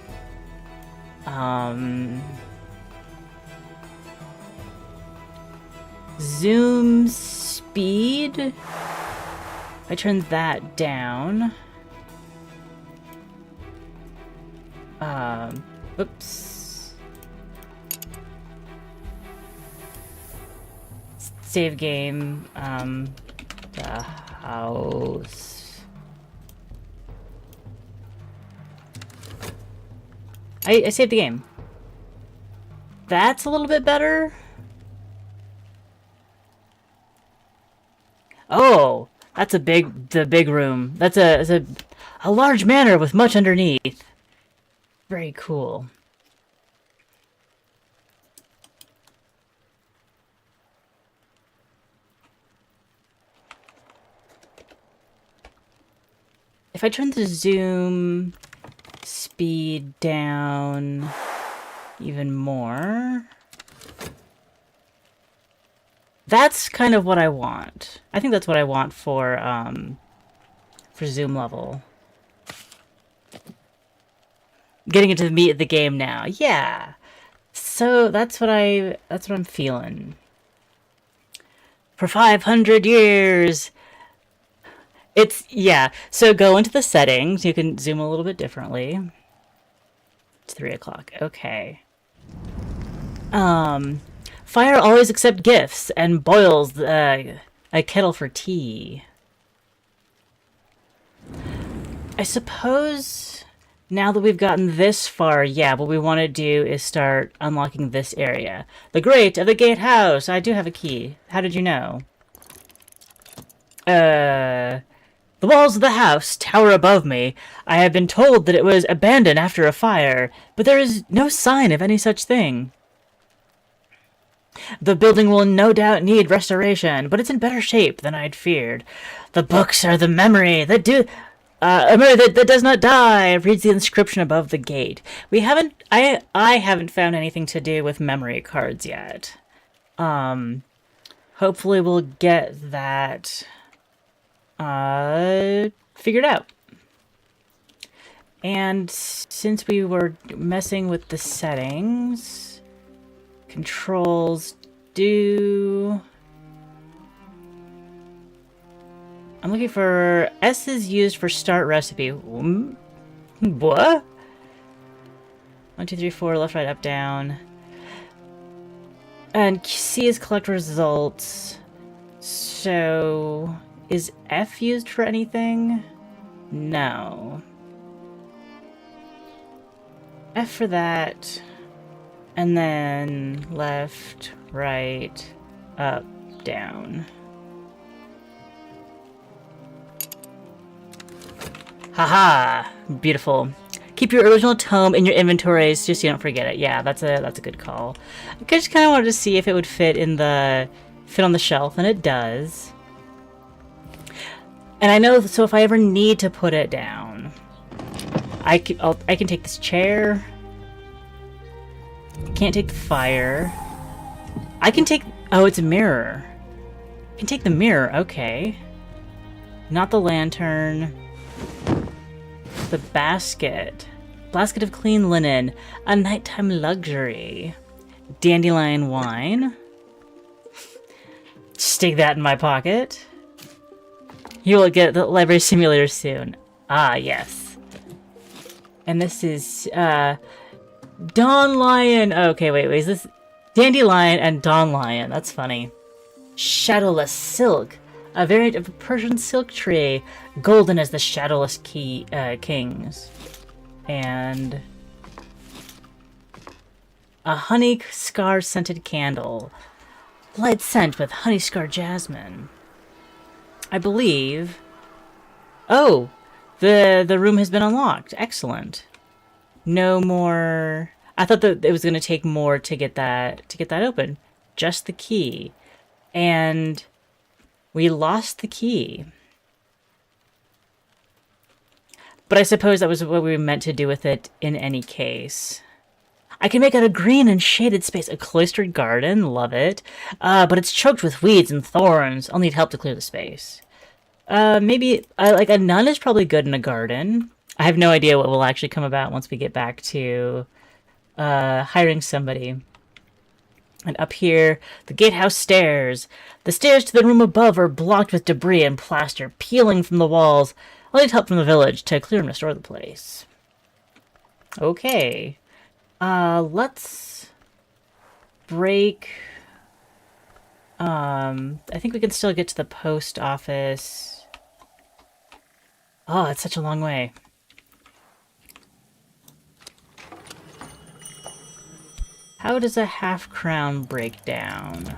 Zoom speed. I turn that down. Oops. Save game. The house. I saved the game. That's a little bit better. Oh, that's the big room. That's a large manor with much underneath. Very cool. If I turn the zoom speed down even more, that's kind of what I want. I think that's what I want for zoom level. Getting into the meat of the game now. Yeah. So that's what I'm feeling. For 500 years. Yeah. So go into the settings. You can zoom a little bit differently. It's 3 o'clock. Okay. Fire always accepts gifts and boils a kettle for tea. I suppose now that we've gotten this far, yeah, what we want to do is start unlocking this area. The Grate of the Gatehouse! I do have a key. How did you know? The walls of the house tower above me. I have been told that it was abandoned after a fire, but there is no sign of any such thing. The building will no doubt need restoration, but it's in better shape than I'd feared. The books are the memory that a memory that does not die, reads the inscription above the gate. I haven't found anything to do with memory cards yet. Hopefully we'll get that figured out. And since we were messing with the settings, Controls do... I'm looking for... S is used for start recipe. What? 1, 2, 3, 4, left, right, up, down. And C is collect results. So... is F used for anything? No. F for that. And then left, right, up, down. Haha! Beautiful. Keep your original tome in your inventories just so you don't forget it. Yeah, that's a good call. I just kind of wanted to see if it would fit on the shelf, and it does. And I know, so if I ever need to put it down, I can take this chair. Can't take the fire. I can take... oh, it's a mirror. I can take the mirror, okay. Not the lantern. The basket. Basket of clean linen. A nighttime luxury. Dandelion wine. Stick that in my pocket. You will get the library simulator soon. Ah, yes. And this is, Dawn Lion! Okay, wait, is this... Dandelion and Dawn Lion, that's funny. Shadowless silk. A variant of a Persian silk tree. Golden as the shadowless kings. And... a honey scar scented candle. Light scent with honey scar jasmine. I believe... oh! The room has been unlocked. Excellent. No more... I thought that it was going to take more to get that open. Just the key. And we lost the key. But I suppose that was what we were meant to do with it in any case. I can make out a green and shaded space. A cloistered garden. Love it. But it's choked with weeds and thorns. I'll need help to clear the space. Maybe, like, a nun is probably good in a garden. I have no idea what will actually come about once we get back to hiring somebody. And up here, the gatehouse stairs. The stairs to the room above are blocked with debris and plaster peeling from the walls. I'll need help from the village to clear and restore the place. Okay. Let's break... I think we can still get to the post office. Oh, it's such a long way. How does a half-crown break down?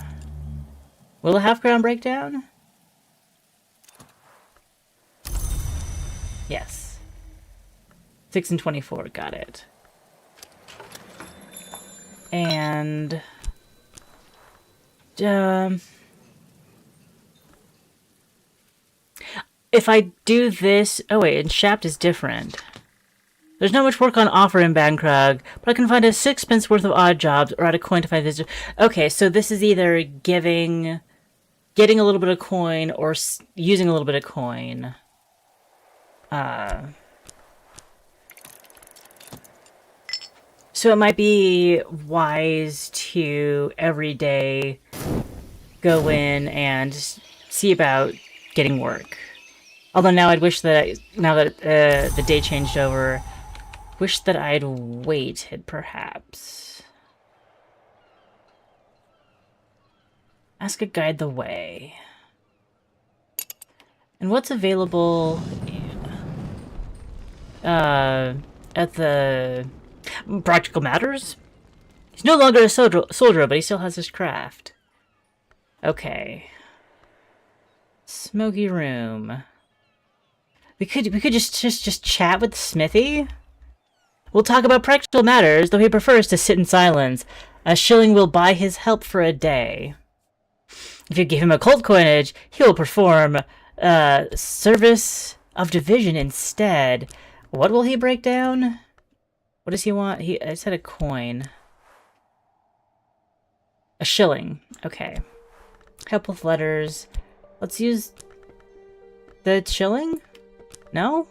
Will a half-crown break down? Yes. 6 and 24, got it. And... if I do this... oh wait, and Shaft is different. There's not much work on offer in Bankrug, but I can find a 6 pence worth of odd jobs or add a coin to find visitors. Okay, so this is either getting a little bit of coin or using a little bit of coin. So it might be wise to every day go in and see about getting work. Although now I'd wish that, now that the day changed over, wish that I'd waited, perhaps. Ask a guide the way. And what's available at the Practical Matters? He's no longer a soldier, but he still has his craft. Okay. Smoky room. We could just chat with Smithy. We'll talk about practical matters, though he prefers to sit in silence. A shilling will buy his help for a day. If you give him occult coinage, he will perform service of division instead. What will he break down? What does he want? I said a coin. A shilling. Okay. Help with letters. Let's use the shilling? No?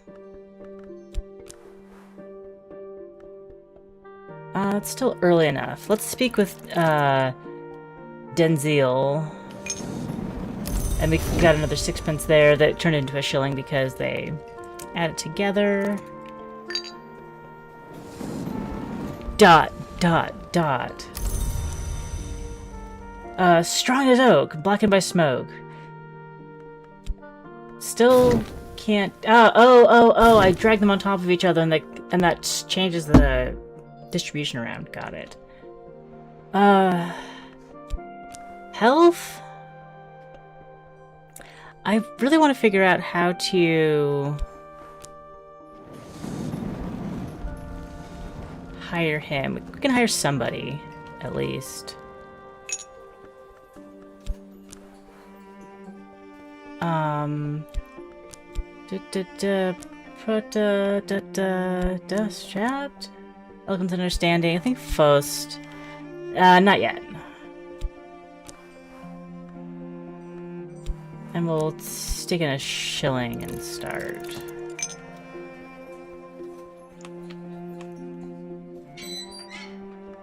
It's still early enough. Let's speak with, Denziel. And we got another sixpence there that turned into a shilling because they added together. Dot, dot, dot. Strong as oak, blackened by smoke. Still can't... Oh, I dragged them on top of each other and that changes the distribution around. Got it. Health? I really want to figure out how to hire him. We can hire somebody, at least. Dust trapped? Welcome to understanding. I think Faust. Not yet. And we'll stick in a shilling and start.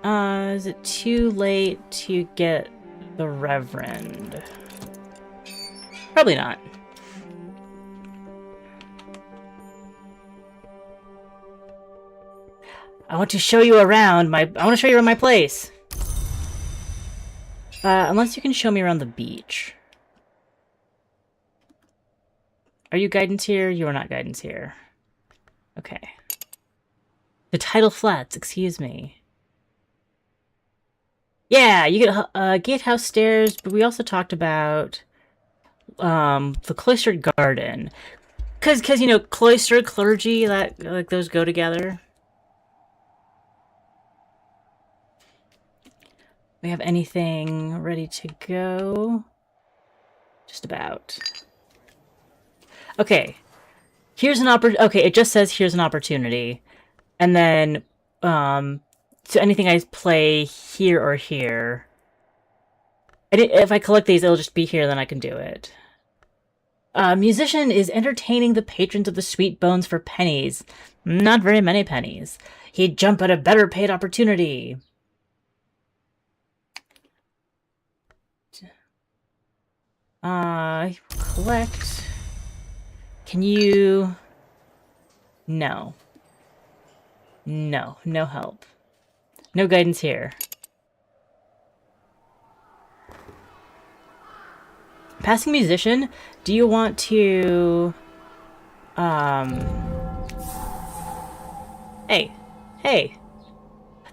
Is it too late to get the Reverend? Probably not. I want to show you around I want to show you around my place. Unless you can show me around the beach. Are you guidance here? You are not guidance here. Okay. The tidal flats, excuse me. Yeah, you get gatehouse stairs, but we also talked about the cloistered garden. Cause you know, cloister, clergy, that like those go together. We have anything ready to go? Just about. Okay. Here's an okay, it just says here's an opportunity. And then so anything I play here or here. If I collect these, it'll just be here, then I can do it. Musician is entertaining the patrons of the Sweet Bones for pennies. Not very many pennies. He'd jump at a better paid opportunity. Collect. Can you... No. No. No help. No guidance here. Passing musician, do you want to... Hey. Hey.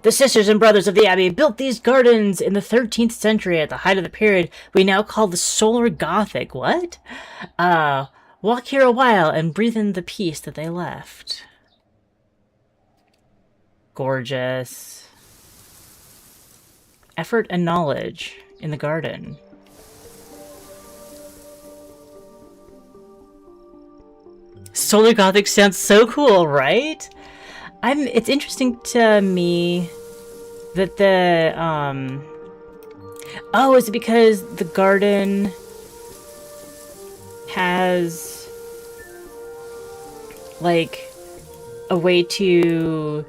The sisters and brothers of the Abbey built these gardens in the 13th century at the height of the period we now call the Solar Gothic. What? Walk here a while and breathe in the peace that they left. Gorgeous. Effort and knowledge in the garden. Solar Gothic sounds so cool, right? It's interesting to me that the, oh, is it because the garden has, like, a way to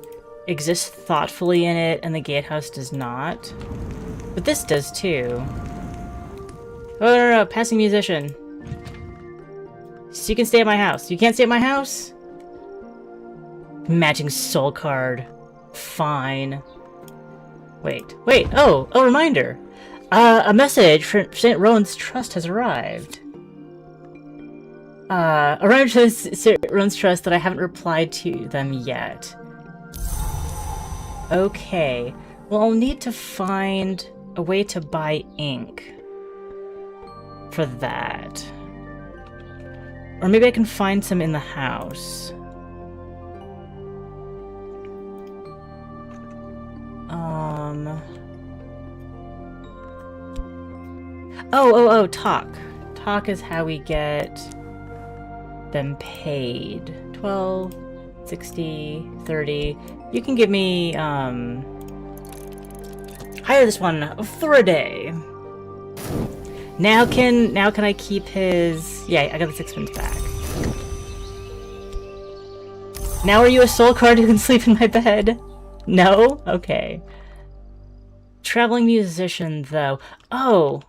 exist thoughtfully in it, and the gatehouse does not? But this does, too. Oh, no, passing musician. So you can stay at my house. You can't stay at my house? Matching soul card. Fine. Wait. Oh, reminder. A message from St. Rowan's Trust has arrived. A reminder to St. Rowan's Trust that I haven't replied to them yet. Okay. Well, I'll need to find a way to buy ink for that. Or maybe I can find some in the house. Talk. Talk is how we get them paid. 12, 60, 30. You can give me, hire this one for a day. Now can I keep his... Yeah, I got the sixpence back. Now are you a soul card who can sleep in my bed? No? Okay. Traveling musician, though. Oh!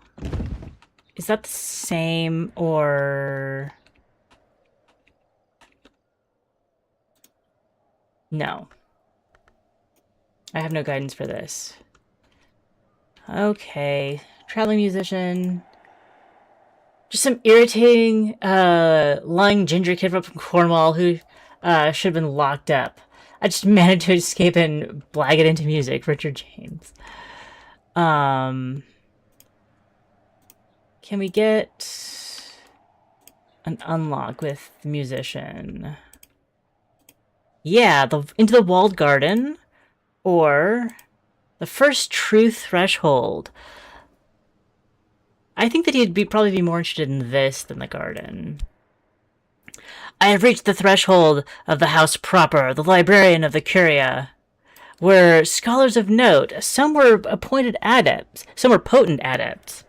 Is that the same, or... No. I have no guidance for this. Okay. Traveling musician. Just some irritating, lying ginger kid from Cornwall who should have been locked up. I just managed to escape and blag it into music. Richard James. Can we get an unlock with the musician? Yeah, into the walled garden, or the first true threshold. I think that he'd probably be more interested in this than the garden. I have reached the threshold of the house proper, the librarian of the Curia. Were scholars of note. Some were appointed adepts. Some were potent adepts.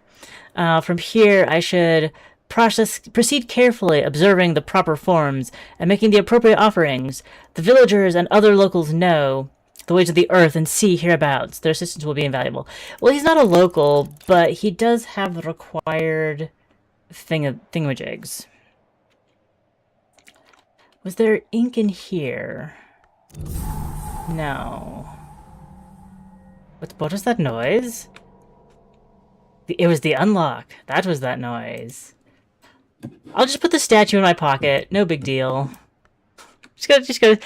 From here, I should proceed carefully, observing the proper forms and making the appropriate offerings. The villagers and other locals know the ways of the earth and sea hereabouts. Their assistance will be invaluable. Well, he's not a local, but he does have the required thingamajigs. Was there ink in here? No. What was that noise? It was the unlock. That was that noise. I'll just put the statue in my pocket. No big deal. Just go.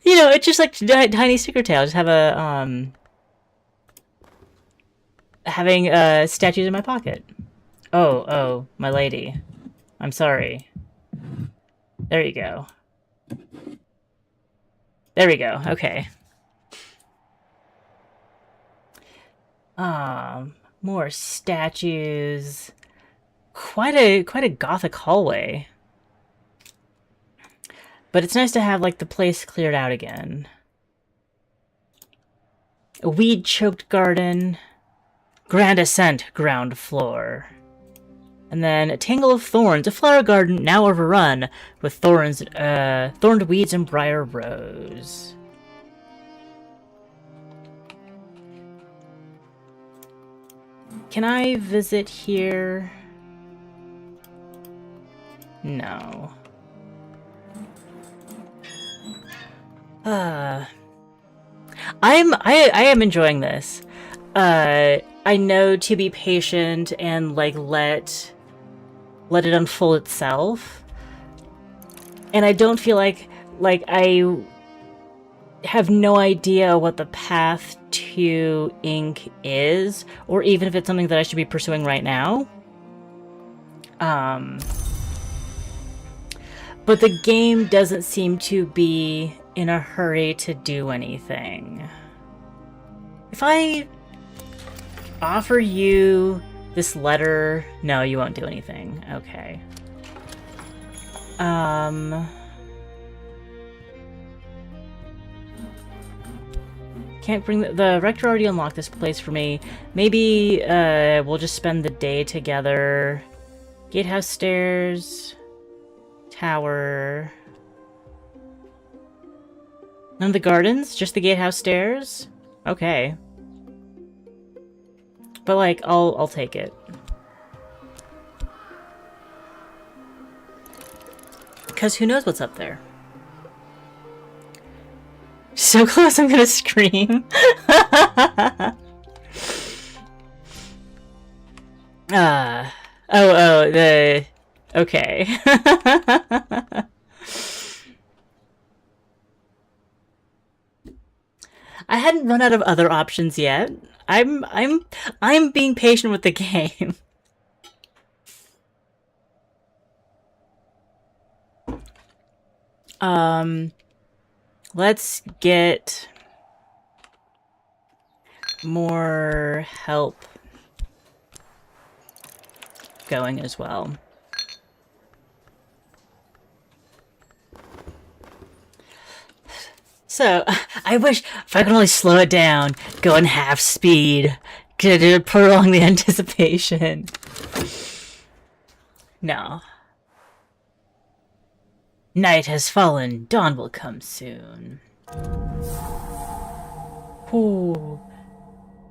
You know, it's just like Tiny Secret Tale. Just have a having statues in my pocket. Oh, my lady. I'm sorry. There you go. There we go. Okay. More statues. Quite a gothic hallway. But it's nice to have, like, the place cleared out again. A weed-choked garden. Grand ascent, ground floor. And then a tangle of thorns. A flower garden now overrun with thorns, thorned weeds and briar rose. Can I visit here? No. I am enjoying this. I know to be patient and like let it unfold itself. And I don't feel like I have no idea what the path to ink is, or even if it's something that I should be pursuing right now. But the game doesn't seem to be in a hurry to do anything. If I offer you this letter... No, you won't do anything. Okay. Can't bring the rector already unlocked this place for me. Maybe we'll just spend the day together. Gatehouse stairs. Tower. None of the gardens? Just the gatehouse stairs? Okay. But like, I'll take it. Because who knows what's up there? So close, I'm gonna scream. Okay. I hadn't run out of other options yet. I'm being patient with the game. Let's get more help going as well. So, I wish if I could only slow it down, go in half speed, to prolong the anticipation. No. Night has fallen, dawn will come soon. Ooh.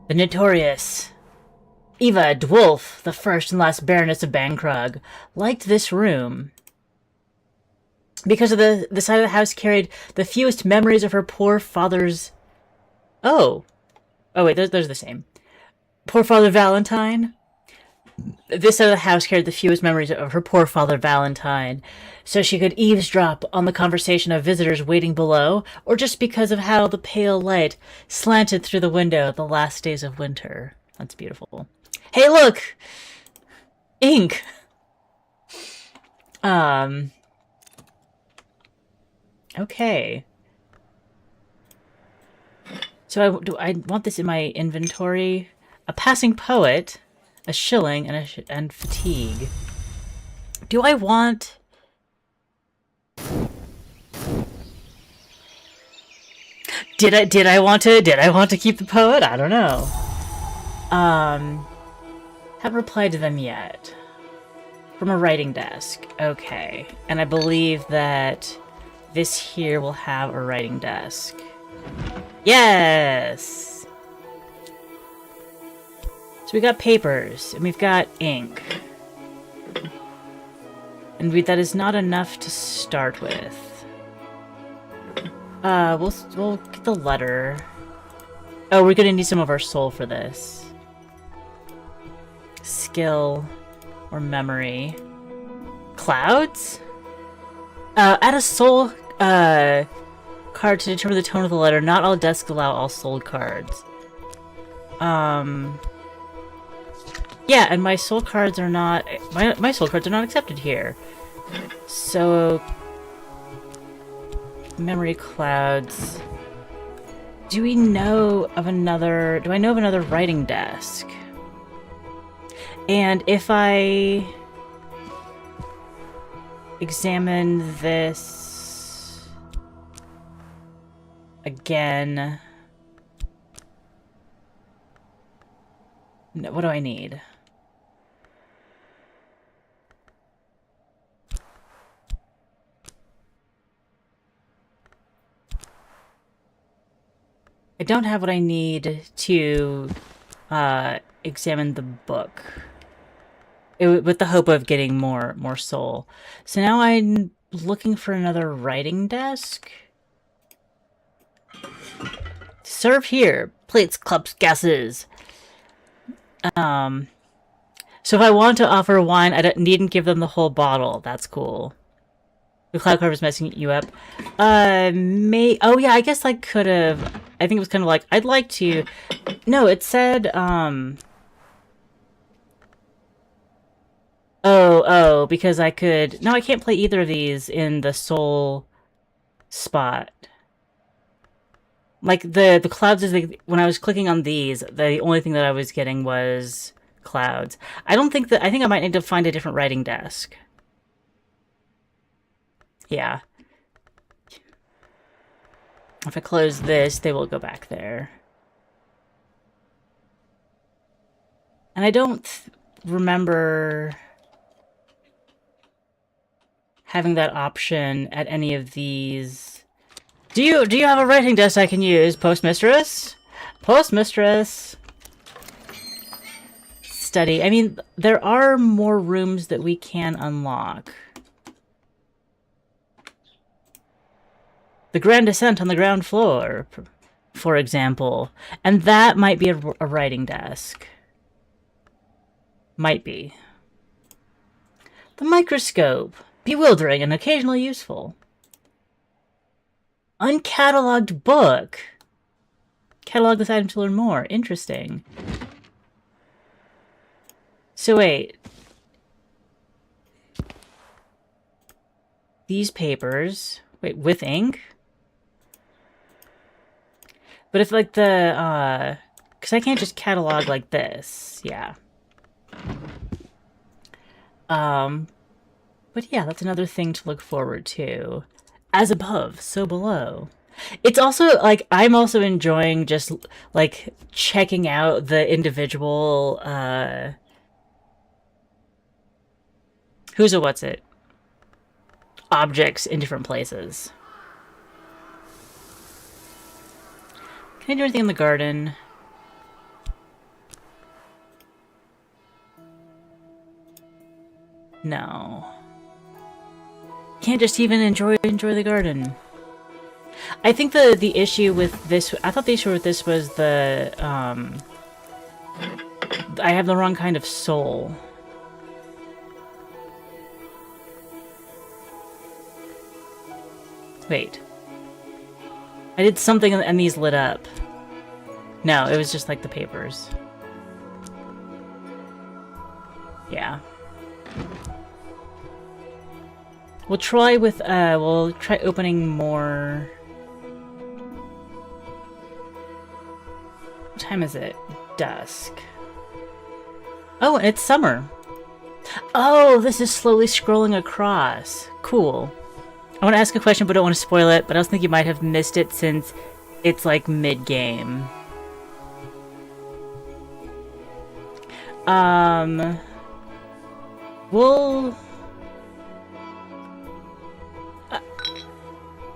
The notorious Eva Dwulf, the first and last Baroness of Bankrug, liked this room because of the side of the house carried the fewest memories of her poor father's... Oh. Oh, wait, those are the same. Poor Father Valentine. This side of the house carried the fewest memories of her poor father Valentine, so she could eavesdrop on the conversation of visitors waiting below, or just because of how the pale light slanted through the window the last days of winter. That's beautiful. Hey, look! Ink! Okay. So I want this in my inventory. A passing poet, a shilling, and fatigue. Do I want... Did I want to keep the poet? I don't know. Haven't replied to them yet. From a writing desk. Okay. And I believe that this here will have a writing desk. Yes! So we got papers, and we've got ink. And that is not enough to start with. We'll get the letter. Oh, we're gonna need some of our soul for this. Skill or memory. Clouds? Add a soul card to determine the tone of the letter. Not all desks allow all soul cards. Yeah, and my soul cards are not... My soul cards are not accepted here. So... Memory clouds. Do we know of another... Do I know of another writing desk? And if I... examine this... again... No, what do I need? I don't have what I need to examine the book. With the hope of getting more soul. So now I'm looking for another writing desk. Serve here. Plates, cups, gases. So if I want to offer wine, I needn't give them the whole bottle. That's cool. The cloud carver is messing you up. Oh yeah, I guess I could have... I think it was kind of like, I'd like to... No, it said, Oh, because I could... No, I can't play either of these in the soul spot. Like, the clouds is... When I was clicking on these, the only thing that I was getting was clouds. I don't think that... I think I might need to find a different writing desk. Yeah. If I close this, they will go back there. And I don't remember having that option at any of these. Do you have a writing desk I can use, Postmistress? Postmistress. Study. I mean, there are more rooms that we can unlock. The Grand Ascent on the ground floor, for example. And that might be a writing desk. Might be. The microscope. Bewildering and occasionally useful. Uncatalogued book. Catalog this item to learn more. Interesting. So wait. These papers... Wait, with ink? But if, like, the, because I can't just catalog like this. Yeah. But yeah, that's another thing to look forward to. As above, so below. It's also, like, I'm also enjoying just, like, checking out the individual, objects in different places. Can I do anything in the garden? No. Can't just even enjoy the garden. I think the issue with this, I thought the issue with this was the, I have the wrong kind of soul. Wait. I did something and these lit up. No, it was just like the papers. Yeah. We'll try with, we'll try opening more... What time is it? Dusk. Oh, and it's summer. Oh, this is slowly scrolling across. Cool. I want to ask a question, but don't want to spoil it, but I also think you might have missed it since it's like mid-game. We'll...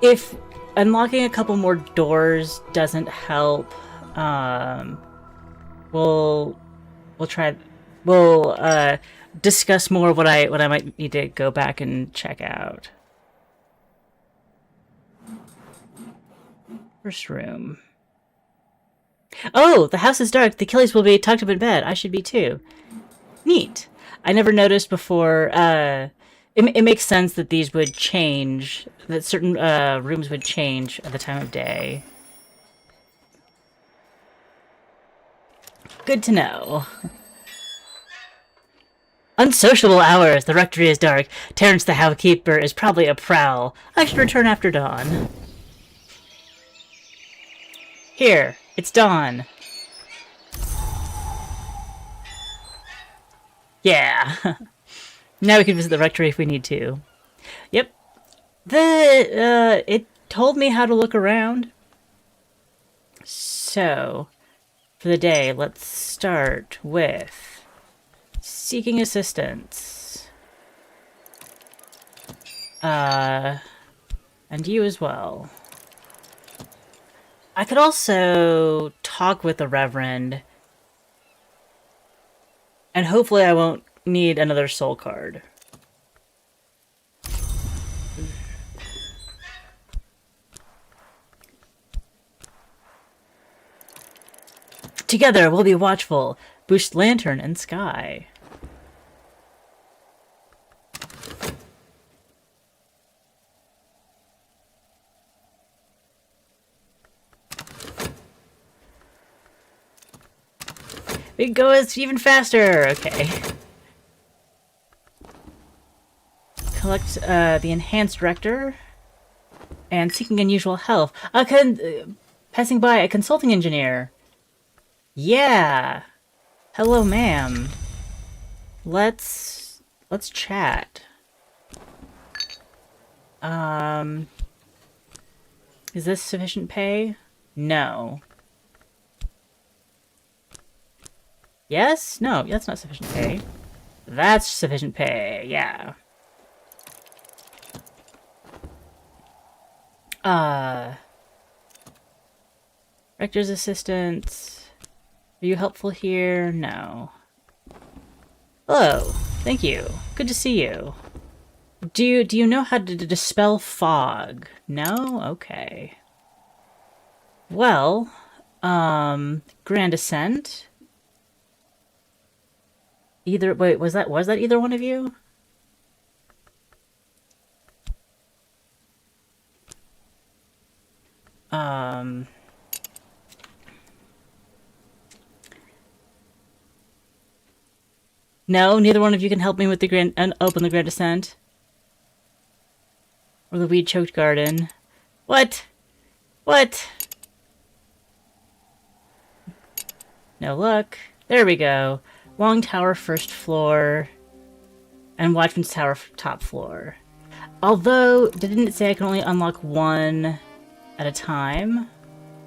if unlocking a couple more doors doesn't help, we'll discuss more what I might need to go back and check out. First room. Oh, the house is dark. The Achilles will be tucked up in bed. I should be too. Neat. I never noticed before. It makes sense that these would change. That certain rooms would change at the time of day. Good to know. Unsociable hours. The rectory is dark. Terrence the housekeeper is probably a prowl. I should return after dawn. Here, it's dawn. Yeah. Now we can visit the rectory if we need to. Yep. It told me how to look around. So, for the day, let's start with seeking assistance. And you as well. I could also talk with the Reverend, and hopefully I won't need another soul card. Together we'll be watchful. Boost lantern and sky. We can go even faster! Okay. Collect the enhanced rector. And seeking unusual help. Passing by a consulting engineer. Yeah! Hello, ma'am. Let's chat. Is this sufficient pay? No. Yes? No, that's not sufficient pay. That's sufficient pay, yeah. Rector's assistant. Are you helpful here? No. Hello. Thank you. Good to see you. Do you know how to dispel fog? No? Okay. Well, Grand Ascent? Wait, was that either one of you? No, neither one of you can help me with the open the Grand Ascent. Or the weed-choked garden. What? What? No luck. There we go. Long tower, first floor. And Watchman's tower, top floor. Although, didn't it say I can only unlock one at a time?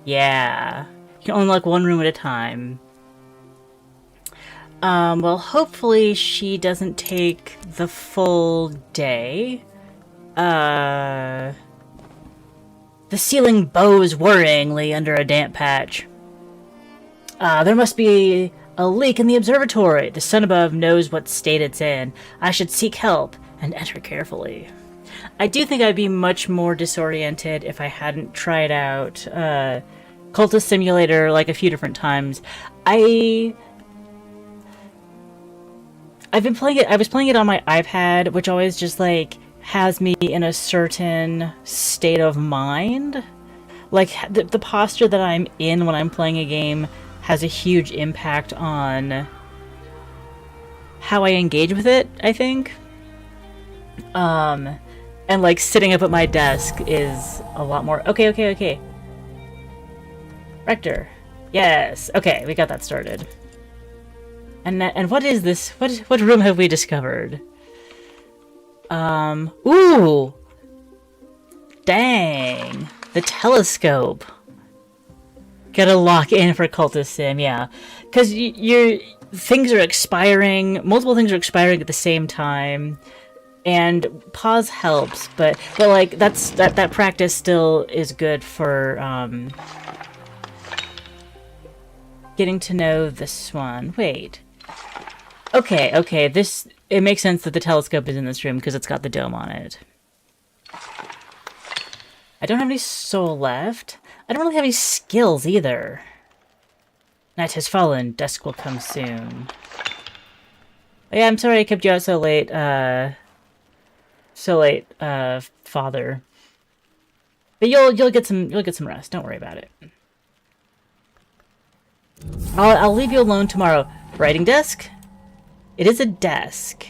Yeah. You can only unlock one room at a time. Well, hopefully she doesn't take the full day. The ceiling bows worryingly under a damp patch. There must be a leak in the observatory. The sun above knows what state it's in. I should seek help and enter carefully. I do think I'd be much more disoriented if I hadn't tried out Cultist Simulator like a few different times. I've been playing it. I was playing it on my iPad, which always just like has me in a certain state of mind. Like the posture that I'm in when I'm playing a game has a huge impact on how I engage with it, I think. And like sitting up at my desk is a lot more. Okay. Rector. Yes. Okay, we got that started. And what is this? What room have we discovered? Ooh! Dang! The telescope! Gotta lock in for Cultist Sim, yeah. Because things are expiring, multiple things are expiring at the same time, and pause helps, but like, that practice still is good for, getting to know this one. Wait. Okay, it makes sense that the telescope is in this room because it's got the dome on it. I don't have any soul left. I don't really have any skills either. Night has fallen. Dusk will come soon. Oh, yeah, I'm sorry I kept you out so late. Father. But you'll get some rest. Don't worry about it. I'll leave you alone tomorrow. Writing desk? It is a desk.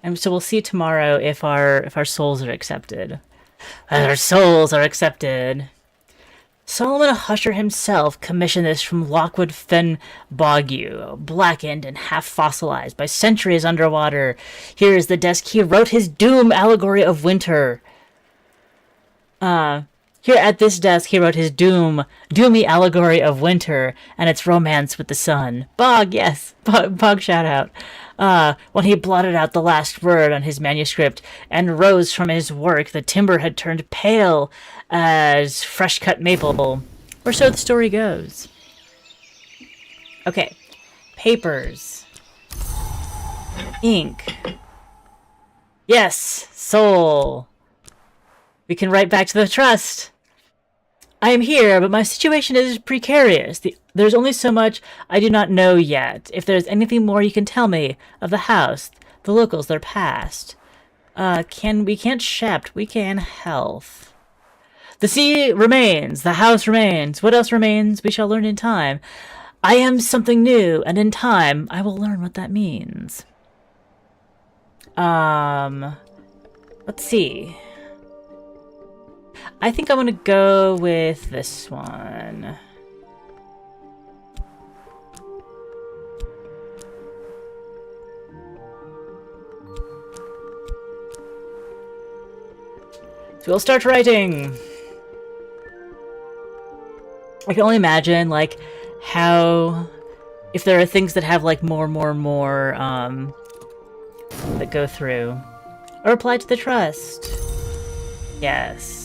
And so we'll see tomorrow if our souls are accepted. Our souls are accepted. Solomon Husher himself commissioned this from Lockwood Fen Bogu, blackened and half fossilized by centuries underwater. Here is the desk he wrote his doom allegory of winter. Here at this desk he wrote his doomy allegory of winter and its romance with the sun. Bog, yes, Bog shout out. When he blotted out the last word on his manuscript and rose from his work, the timber had turned pale as fresh-cut maple. Or so the story goes. Okay. Papers. Ink. Yes, soul. We can write back to the trust. I am here, but my situation is precarious. There's only so much I do not know yet. If there's anything more you can tell me of the house, the locals, their past. We can't shept, we can health. The sea remains, the house remains. What else remains, we shall learn in time. I am something new, and in time, I will learn what that means. Let's see. I think I'm gonna go with this one. So we'll start writing. I can only imagine, like, how, if there are things that have, like, more, that go through. Or apply to the trust. Yes.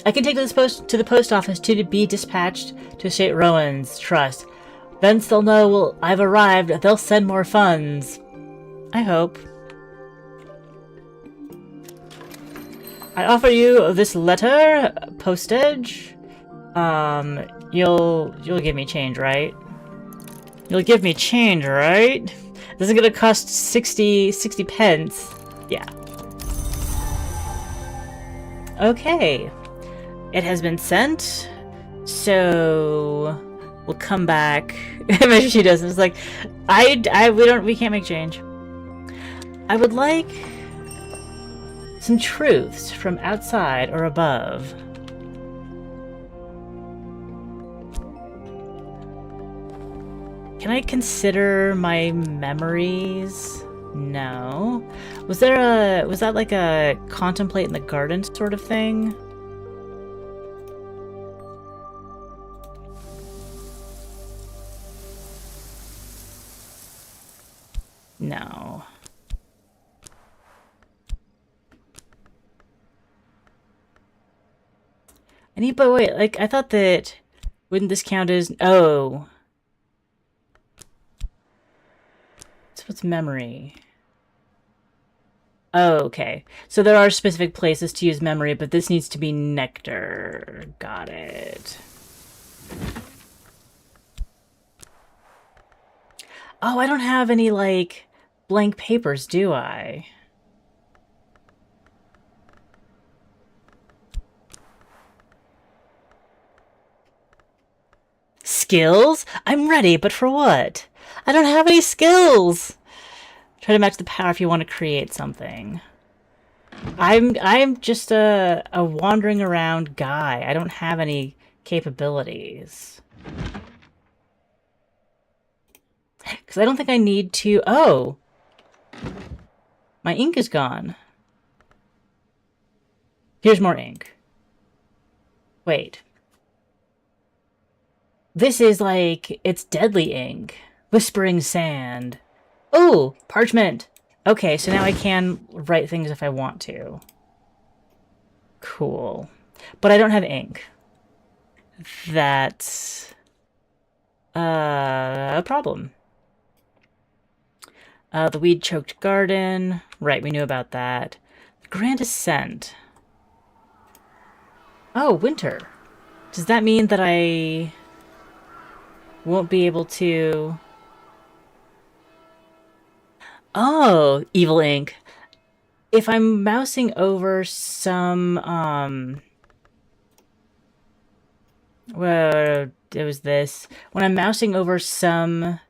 I can take this to the post office to be dispatched to St. Rowan's Trust. Thence they'll know I've arrived. They'll send more funds. I hope. I offer you this letter, postage. You'll give me change, right? You'll give me change, right? This is gonna cost 60 pence. Yeah. Okay. It has been sent, so we'll come back. Maybe she doesn't. It's like, we can't make change. I would like some truths from outside or above. Can I consider my memories? No. Was that like a contemplate in the garden sort of thing? No. But wait, like, I thought that... Wouldn't this count as... Oh. So what's memory? Oh, okay. So there are specific places to use memory, but this needs to be nectar. Got it. Oh, I don't have any, like, blank papers, do I? Skills? I'm ready, but for what? I don't have any skills! Try to match the power if you want to create something. I'm just a wandering around guy. I don't have any capabilities. Because I don't think I need to... Oh! My ink is gone. Here's more ink. Wait. This is like... It's deadly ink. Whispering sand. Oh! Parchment! Okay, so now I can write things if I want to. Cool. But I don't have ink. That's... a problem. The weed-choked garden. Right, we knew about that. The Grand Ascent. Oh, winter. Does that mean that I won't be able to... Oh, evil ink. If I'm mousing over some, well, it was this. When I'm mousing over some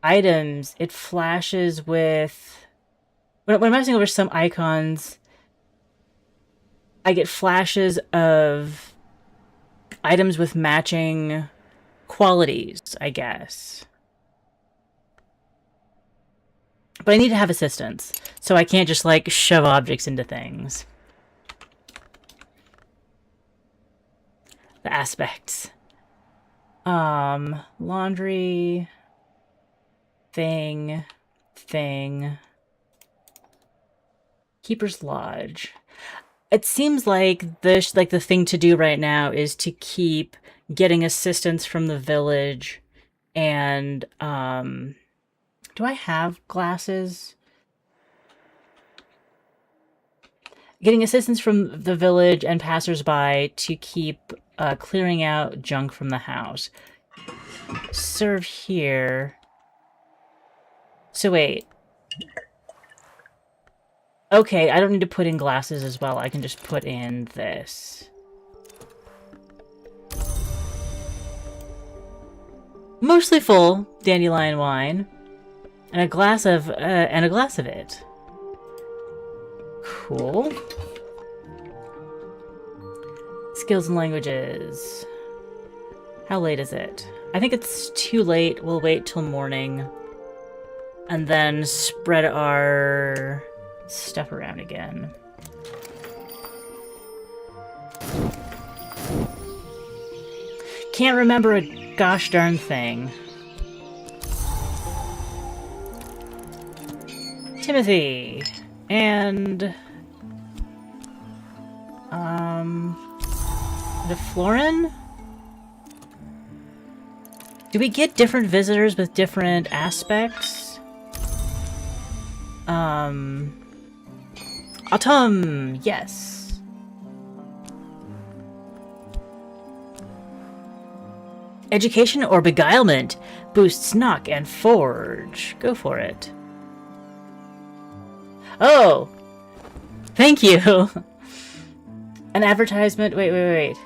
items, it flashes with... When I'm mousing over some icons, I get flashes of items with matching qualities, I guess. But I need to have assistance, so I can't just, like, shove objects into things. The aspects. Laundry... Thing... Keeper's Lodge. It seems like the thing to do right now is to keep getting assistance from the village and, do I have glasses? Getting assistance from the village and passersby to keep clearing out junk from the house. Serve here. So wait. Okay, I don't need to put in glasses as well. I can just put in this. Mostly full dandelion wine. And a glass of it. Cool. Skills and languages. How late is it? I think it's too late. We'll wait till morning. And then spread our stuff around again. Can't remember a gosh darn thing. Timothy and the Florin? Do we get different visitors with different aspects? Autumn, yes. Education or beguilement boosts knock and forge. Go for it. Oh! Thank you! An advertisement. Wait.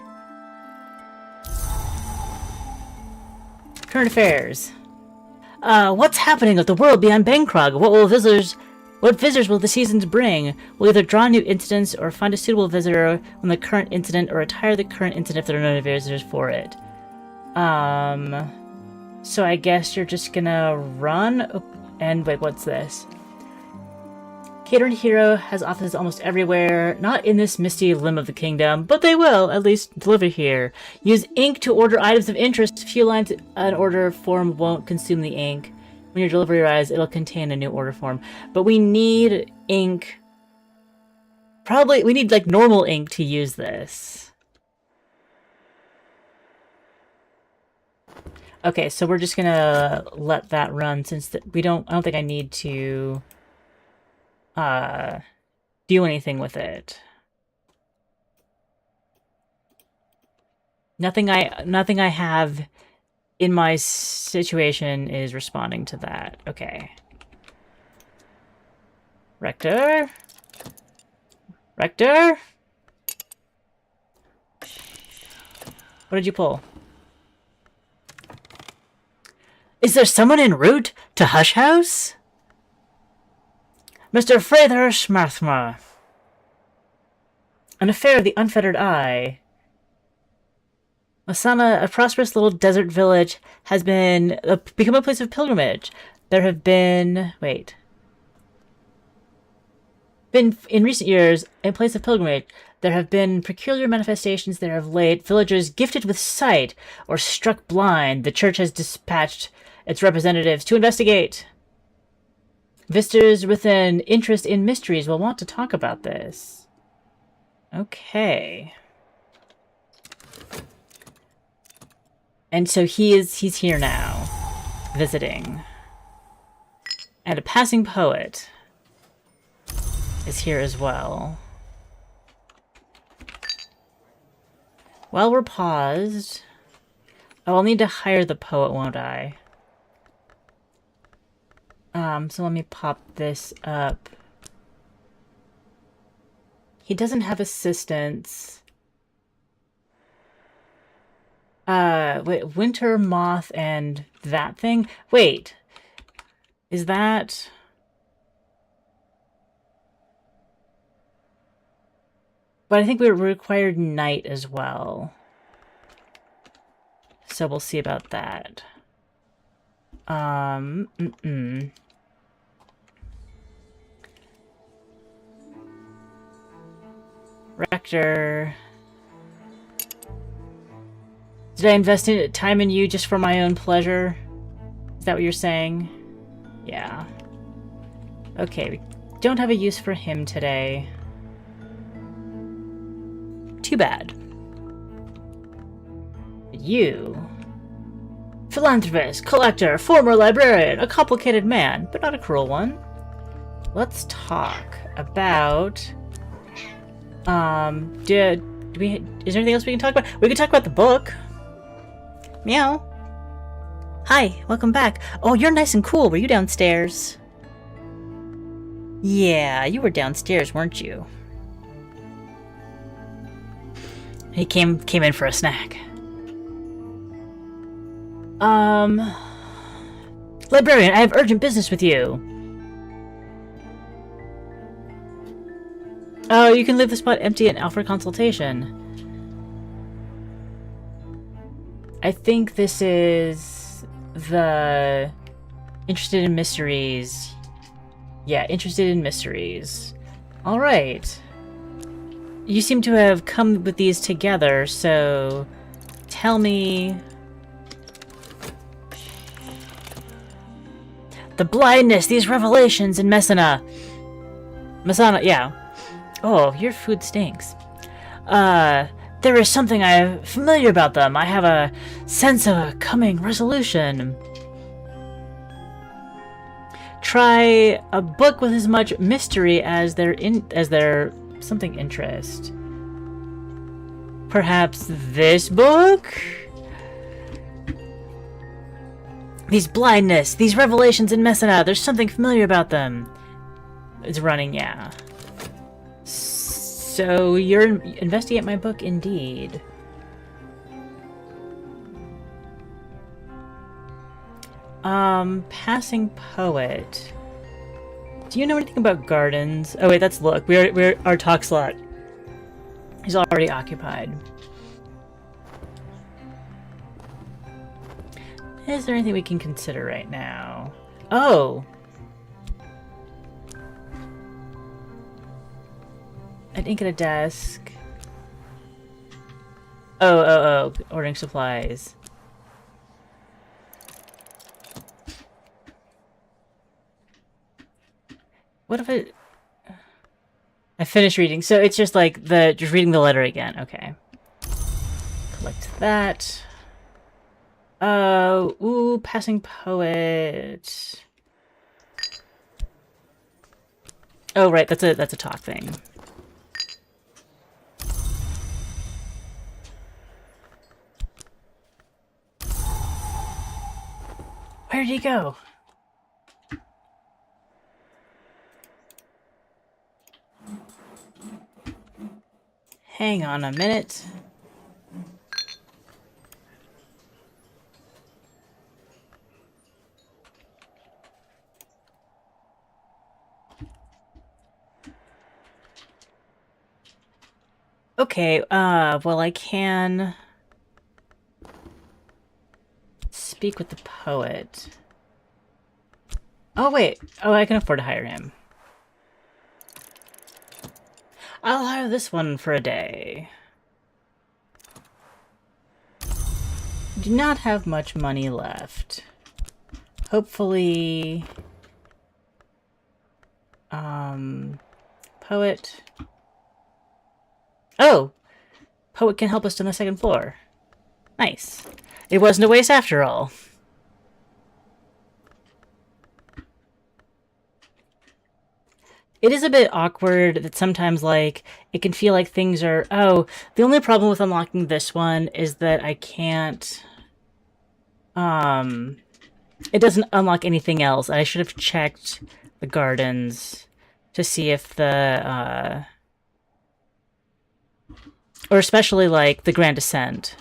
Current affairs. What's happening with the world beyond Bangkrog? What visitors will the seasons bring? We'll either draw new incidents or find a suitable visitor from the current incident or retire the current incident if there are no visitors for it. So I guess you're just gonna run? And wait, what's this? Catering Hero has offices almost everywhere, not in this misty limb of the kingdom, but they will, at least, deliver here. Use ink to order items of interest. Few lines an order form won't consume the ink. When your delivery arrives, it'll contain a new order form. But we need ink. Probably, we need, like, normal ink to use this. Okay, so we're just gonna let that run since I don't think I need to do anything with it. Nothing I have in my situation is responding to that. Okay. Rector? Rector? What did you pull? Is there someone en route to Hush House? Mr. Frather Schmathma. An affair of the unfettered eye. Masana, a prosperous little desert village, has become a place of pilgrimage. There have been... Wait. In recent years, a place of pilgrimage, there have been peculiar manifestations that have laid villagers gifted with sight or struck blind. The church has dispatched its representatives to investigate. Visitors with an interest in mysteries will want to talk about this. Okay. And so he's here now, visiting. And a passing poet is here as well. While we're paused... Oh, I'll need to hire the poet, won't I? So let me pop this up. He doesn't have assistants. Wait, Winter Moth and that thing? Wait. Is that... But I think we required night as well. So we'll see about that. Rector. Did I invest time in you just for my own pleasure? Is that what you're saying? Yeah. Okay, we don't have a use for him today. Too bad. You. Philanthropist, collector, former librarian, a complicated man, but not a cruel one. Let's talk about... is there anything else we can talk about? We can talk about the book. Meow. Hi, welcome back. Oh, you're nice and cool. Were you downstairs? Yeah, you were downstairs, weren't you? He came in for a snack. Librarian, I have urgent business with you. Oh, you can leave the spot empty and out for consultation. I think this is the interested in mysteries. Yeah, interested in mysteries. All right. You seem to have come with these together, so tell me... The blindness, these revelations in Messana. Masana, yeah. Oh, your food stinks. There is something familiar about them. I have a sense of a coming resolution. Try a book with as much mystery as their something interest. Perhaps this book? These blindness, these revelations in Messana, there's something familiar about them. It's running, yeah. So you're investigate my book, indeed. Passing poet. Do you know anything about gardens? Oh wait, that's look. We're our talk slot is already occupied. Is there anything we can consider right now? Oh! An ink at a desk. Oh. Ordering supplies. What if I finished reading, so it's just like just reading the letter again. Okay. Collect that. Ooh, passing poet. Oh, right, that's a talk thing. Where did he go? Hang on a minute. Okay, well, I can speak with the poet. Oh, wait. Oh, I can afford to hire him. I'll hire this one for a day. Do not have much money left. Hopefully... Poet... Oh! Poet can help us on the second floor. Nice. It wasn't a waste after all. It is a bit awkward that sometimes, like, it can feel like things are... Oh, the only problem with unlocking this one is that I can't... It doesn't unlock anything else. I should have checked the gardens to see if the, or especially, like, the Grand Ascent.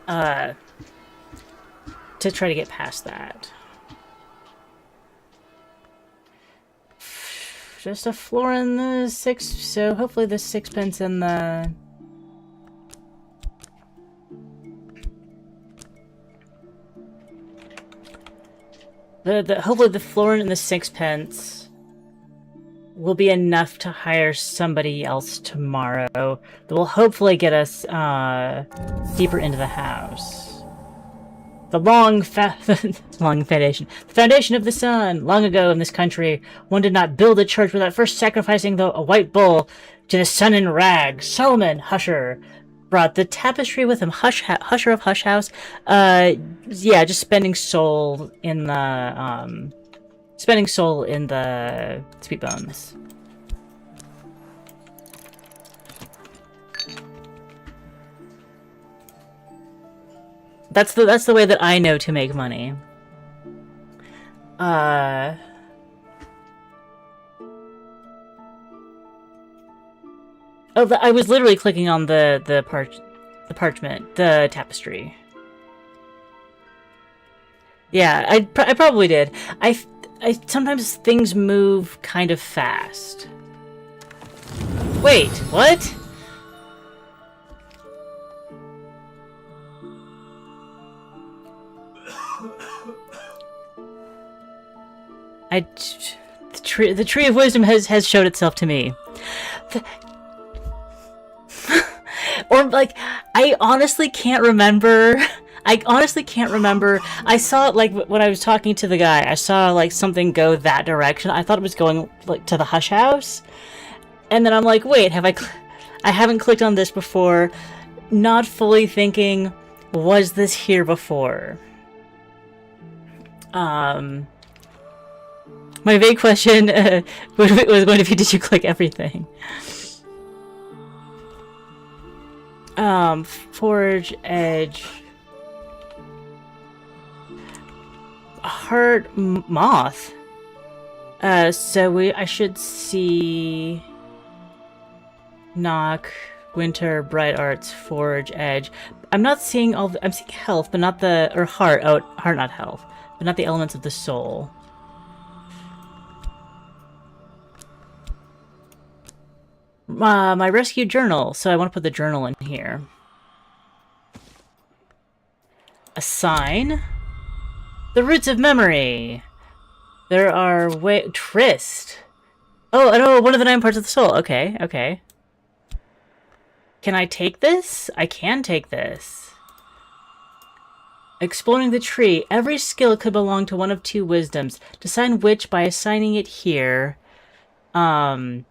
To try to get past that. Just a floor in the six, so hopefully the sixpence in the... Hopefully the floor in the sixpence will be enough to hire somebody else tomorrow that will hopefully get us deeper into the house. The long foundation. The foundation of the sun. Long ago in this country, one did not build a church without first sacrificing a white bull to the sun in rags. Solomon Husher brought the tapestry with him. Husher of Hush House. Yeah, just spending soul in the Sweet Bones. That's the way that I know to make money. Oh, I was literally clicking on the parchment, the tapestry. Yeah, I probably did. I sometimes things move kind of fast. Wait, what? The tree of wisdom has showed itself to me. Or, like, I honestly can't remember. I saw it, like, when I was talking to the guy, I saw, like, something go that direction. I thought it was going, like, to the Hush House. And then I'm like, wait, I haven't clicked on this before. Not fully thinking, was this here before? My vague question was going to be, did you click everything? Forge Edge. Heart Moth. So I should see... Knock, Winter, Bright Arts, Forge, Edge. I'm not seeing all... I'm seeing health, but not the... Or heart. Oh, heart, not health. But not the elements of the soul. My rescue journal. So I want to put the journal in here. A sign. The roots of memory. There are Tryst. Oh, I know, one of the 9 parts of the soul. Okay, okay. Can I take this? I can take this. Exploring the tree. Every skill could belong to one of 2 wisdoms. Decide which by assigning it here. I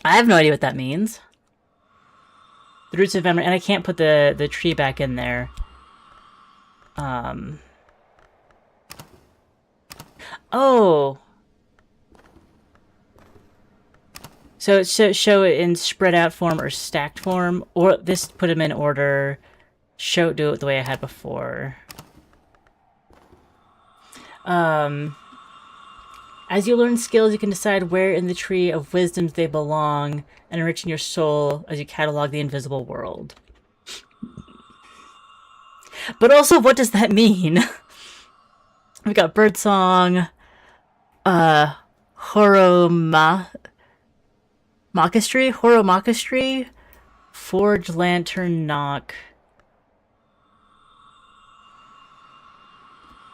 have no idea what that means. The roots of memory, and I can't put the tree back in there. Oh. So show it in spread out form or stacked form, or this put them in order. Do it the way I had before. As you learn skills, you can decide where in the tree of wisdoms they belong, and enriching your soul as you catalog the invisible world. But also, what does that mean? We've got birdsong, Horomakistry, forge, lantern, knock.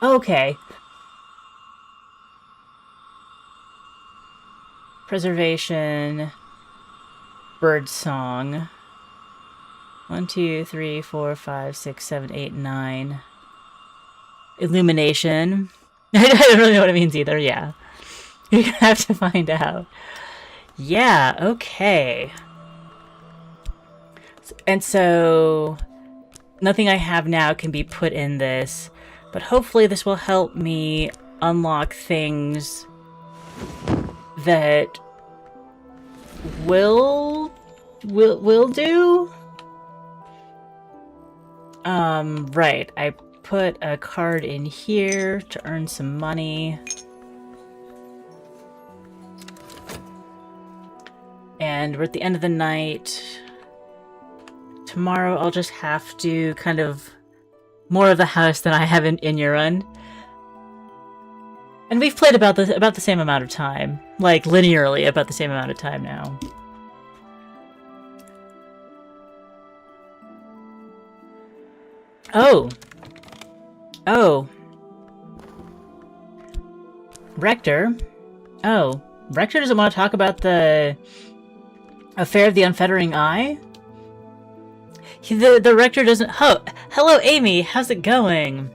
Okay. Preservation, birdsong. 1, 2, 3, 4, 5, 6, 7, 8, 9. Illumination. I don't really know what it means either, yeah. You're gonna have to find out. Yeah, okay. And so, nothing I have now can be put in this, but hopefully this will help me unlock things that will do. Right. I put a card in here to earn some money. And we're at the end of the night. Tomorrow I'll just have to kind of more of the house than I have in Yurun. And we've played about the same amount of time. Like, linearly about the same amount of time now. Oh. Oh. Rector? Oh. Rector doesn't want to talk about the affair of the Unfettering Eye? The Rector doesn't... Oh, hello, Amy. How's it going?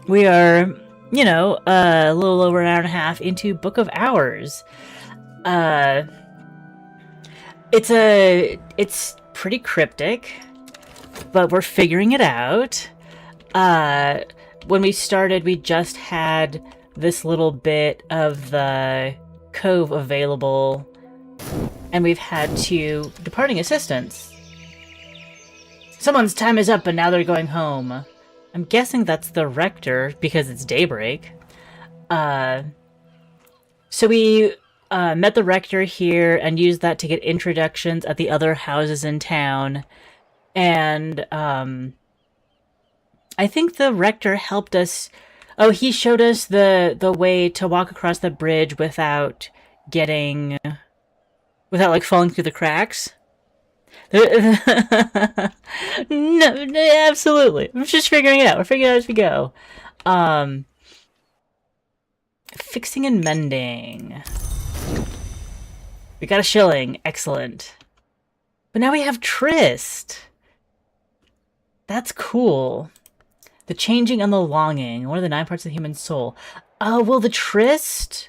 We are... You know, a little over an hour and a half into Book of Hours. It's pretty cryptic, but we're figuring it out. When we started, we just had this little bit of the cove available, and we've had 2 departing assistants. Someone's time is up, and now they're going home. I'm guessing that's the Rector, because it's daybreak. So we met the Rector here and used that to get introductions at the other houses in town. And I think the Rector helped us... Oh, he showed us the way to walk across the bridge without getting... Without, like, falling through the cracks. No, absolutely. I'm just figuring it out. We're figuring it out as we go. Fixing and mending. We got a shilling. Excellent. But now we have Tryst. That's cool. The changing and the longing. One of the 9 parts of the human soul. Will the Tryst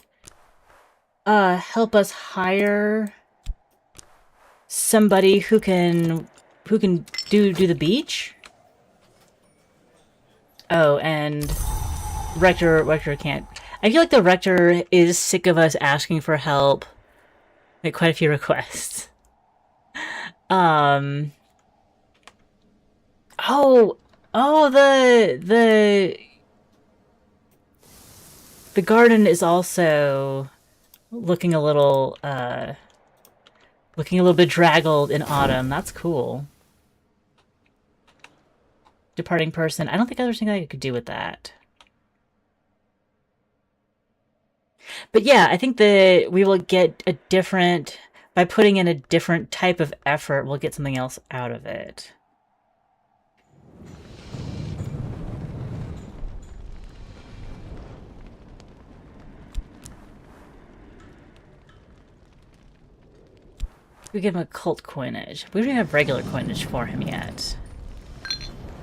help us hire somebody who can do the beach? Oh, and Rector can't. I feel like the Rector is sick of us asking for help. Like, quite a few requests. Oh, the garden is also looking a little bit draggled in autumn. That's cool. Departing person. I don't think there's anything I could do with that. But yeah, I think that we will get a different... By putting in a different type of effort, we'll get something else out of it. We give him occult coinage. We don't even have regular coinage for him yet.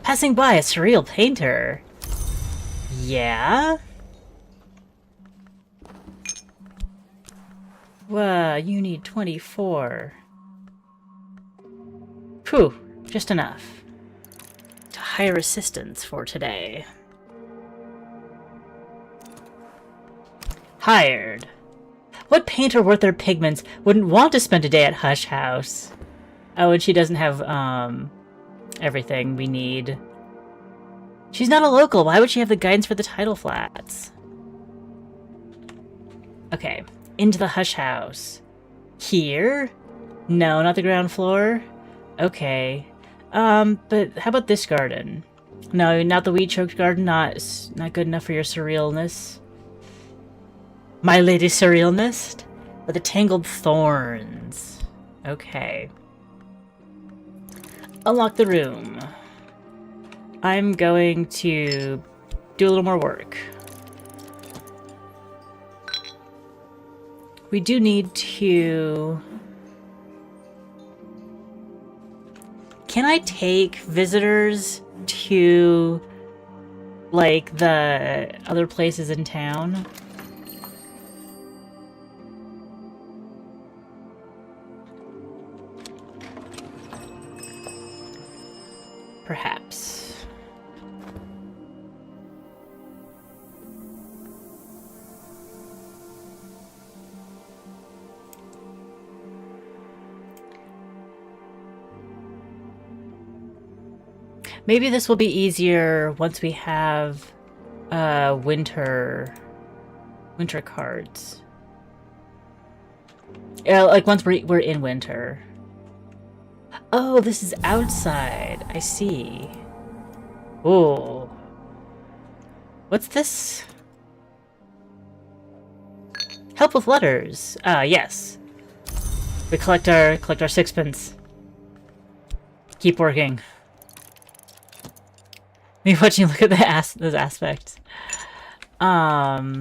Passing by a surreal painter. Yeah? Wow, you need 24. Whew, just enough to hire assistants for today. Hired. What painter worth their pigments wouldn't want to spend a day at Hush House? Oh, and she doesn't have, everything we need. She's not a local. Why would she have the guidance for the tidal flats? Okay, into the Hush House. Here? No, not the ground floor? Okay. But how about this garden? No, not the weed-choked garden. Not good enough for your surrealness. My lady surrealness? With the tangled thorns. Okay. Unlock the room. I'm going to do a little more work. We do need to... Can I take visitors to, like, the other places in town? Perhaps. Maybe this will be easier once we have winter cards. Yeah, like once we're in winter. Oh, this is outside. I see. Oh. What's this? Help with letters. Yes. We collect our sixpence. Keep working. Me watching look at those aspects. Yeah,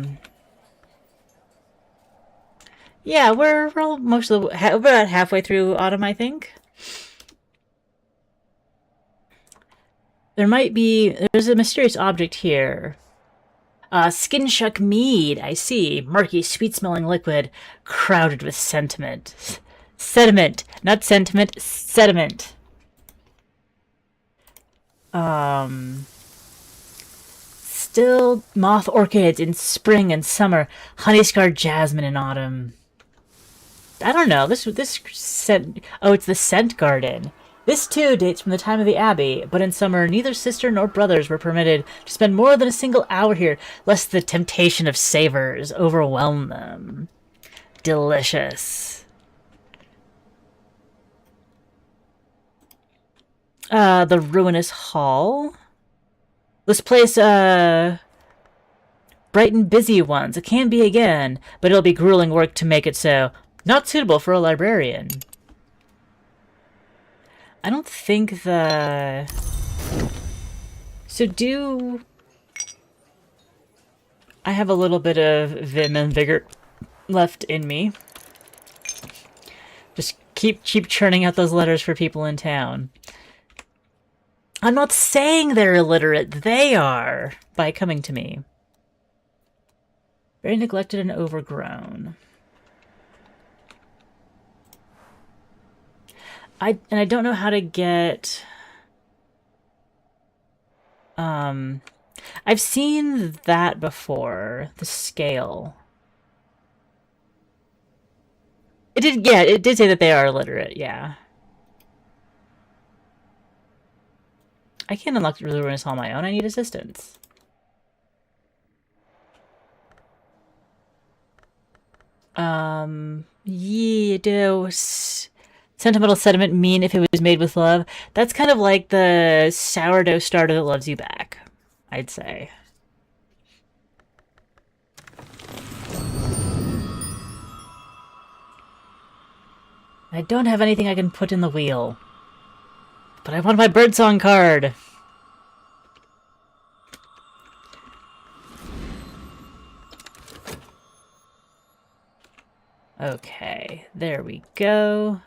we're about halfway through autumn, I think. There's a mysterious object here. Skin-shuck mead, I see. Murky, sweet-smelling liquid, crowded with sentiment. Sediment, not sentiment, sediment. Still moth orchids in spring and summer, honey-scarred jasmine in autumn. I don't know, this scent... Oh, it's the scent garden. This, too, dates from the time of the Abbey, but in summer, neither sister nor brothers were permitted to spend more than a single hour here, lest the temptation of savors overwhelm them. Delicious. The ruinous hall? This place, bright and busy once. It can be again, but it'll be grueling work to make it so. Not suitable for a librarian. I don't think the... So I have a little bit of vim and vigor left in me. Just keep churning out those letters for people in town. I'm not saying they're illiterate. They are, by coming to me. Very neglected and overgrown. I don't know how to get... I've seen that before. The scale. It did say that they are illiterate, yeah. I can't unlock the ruinous hall on my own. I need assistance. Yeah, sentimental sediment mean if it was made with love? That's kind of like the sourdough starter that loves you back, I'd say. I don't have anything I can put in the wheel. But I want my birdsong card! Okay, there we go.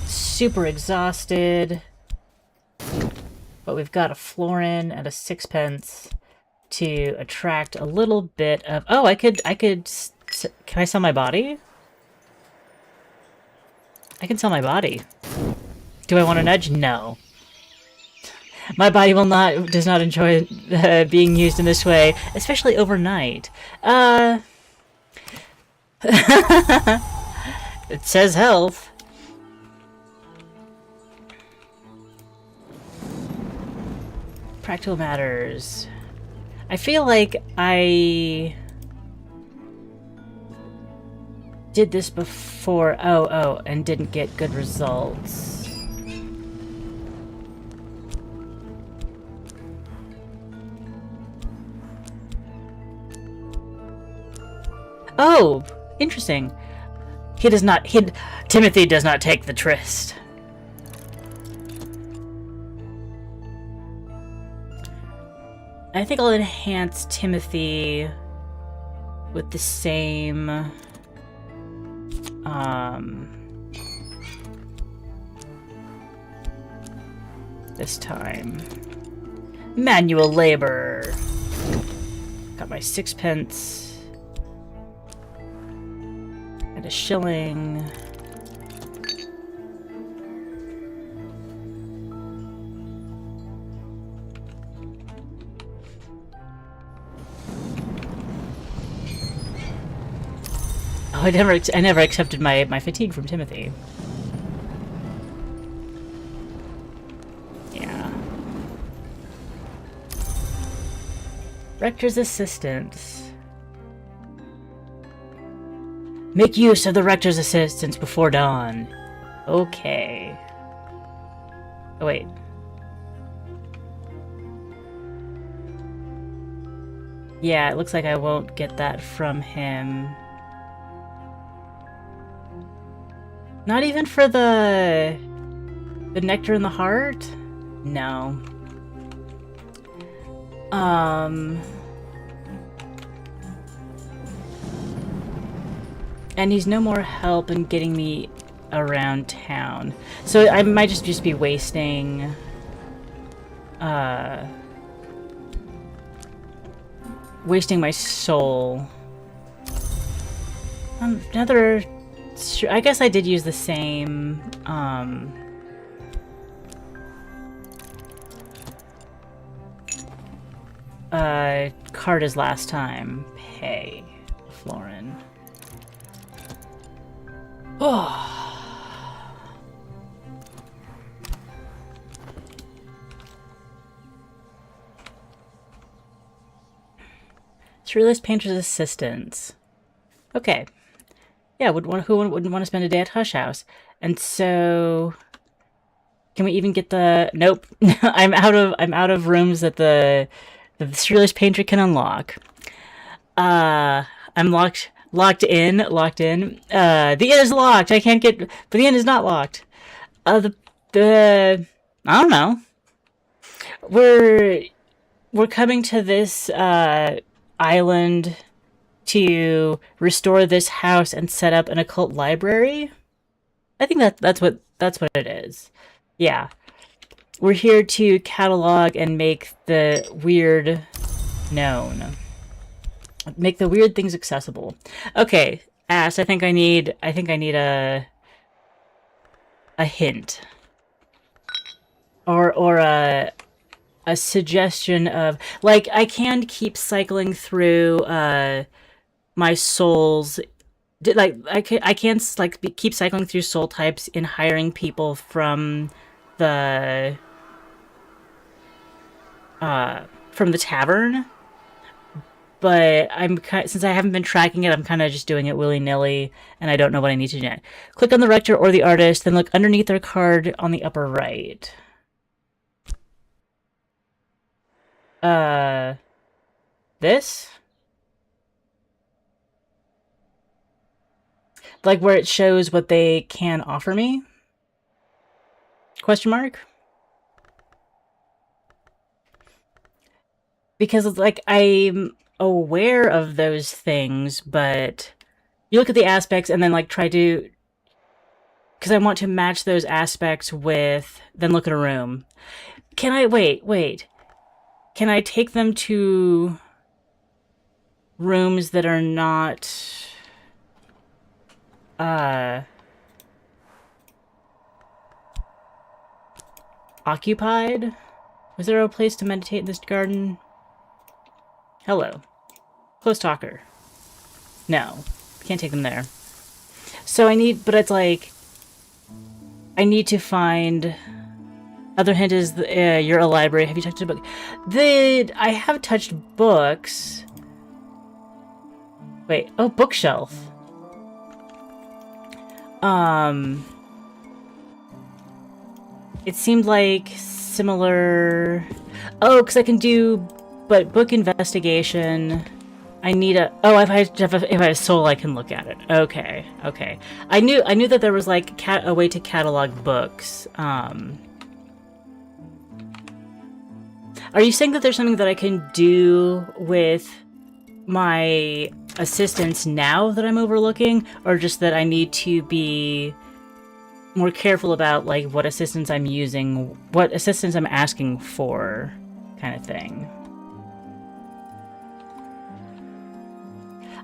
Super exhausted. But we've got a florin and a sixpence to attract a little bit of... Oh, can I sell my body? I can sell my body. Do I want to nudge? No. My body does not enjoy being used in this way, especially overnight. It says health. Practical matters. I feel like I did this before. Oh, and didn't get good results. Oh, interesting. Timothy does not take the tryst. I think I'll enhance Timothy with the same, this time. Manual labor. Got my 6p. And a shilling. Oh, I never accepted my fatigue from Timothy. Yeah. Rector's assistants. Make use of the Rector's assistance before dawn. Okay. Oh, wait. Yeah, it looks like I won't get that from him. Not even for the nectar in the heart? No. And he's no more help in getting me around town. So I might just be wasting wasting my soul. I guess I did use the same card as last time. Pay Florin. Oh. Surrealist Painter's Assistants. Okay. Yeah, who wouldn't want to spend a day at Hush House? And so, can we even get the? Nope. I'm out of rooms that the Surrealist Painter can unlock. I'm locked in. The inn is locked. I can't get, but the inn is not locked. I don't know. We're coming to this island to restore this house and set up an occult library. I think that's what it is. Yeah. We're here to catalog and make the weird known. Make the weird things accessible. Okay, Ash, I think I need a hint. Or a suggestion of, like, I can keep cycling through my souls. Like, I can keep cycling through soul types in hiring people from the tavern. But since I haven't been tracking it, I'm kind of just doing it willy-nilly, and I don't know what I need to do next. Click on the Rector or the Artist, then look underneath their card on the upper right. This? Like where it shows what they can offer me? Question mark? Because it's like, I'm aware of those things, but you look at the aspects and then like try to, because I want to match those aspects with, then look at a room. Can I, wait. Can I take them to rooms that are not, occupied. Was there a place to meditate in this garden? Hello. Close talker. No. Can't take them there. So I need, but it's like, I need to find... Other hint is, you're a library. Have you touched a book? I have touched books. Wait, oh, bookshelf. It seemed like similar... Oh, because I can do... But book investigation... I need a... Oh, if I have soul, I can look at it. Okay, okay. I knew that there was, like, a way to catalog books. Are you saying that there's something that I can do with my assistants now that I'm overlooking? Or just that I need to be more careful about, like, what assistance I'm using, what assistance I'm asking for, kind of thing?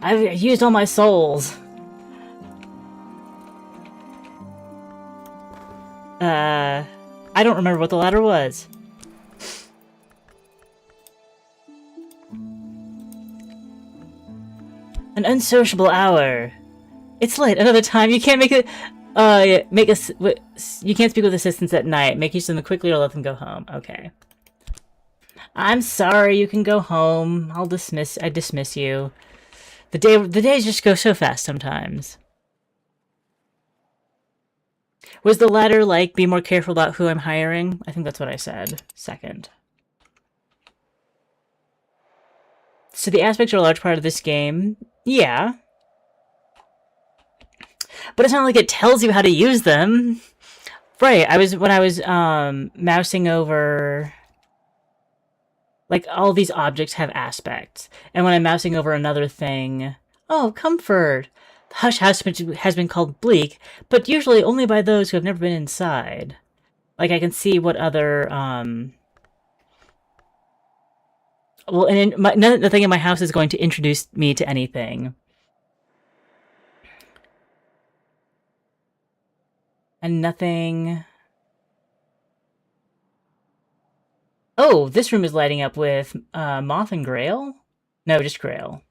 I've used all my souls. I don't remember what the ladder was. An unsociable hour. It's late. Another time. You can't make it. Yeah, you can't speak with assistants at night. Make use of them quickly or let them go home. Okay. I'm sorry. You can go home. I dismiss you. The days just go so fast sometimes. Was the latter like, be more careful about who I'm hiring? I think that's what I said. Second. So the aspects are a large part of this game. Yeah. But it's not like it tells you how to use them. Right, when I was mousing over... Like, all these objects have aspects. And when I'm mousing over another thing... Oh, comfort! The Hush House has been called bleak, but usually only by those who have never been inside. Like, I can see what other, Well, and nothing in my house is going to introduce me to anything. And nothing... Oh, this room is lighting up with moth and grail? No, just grail.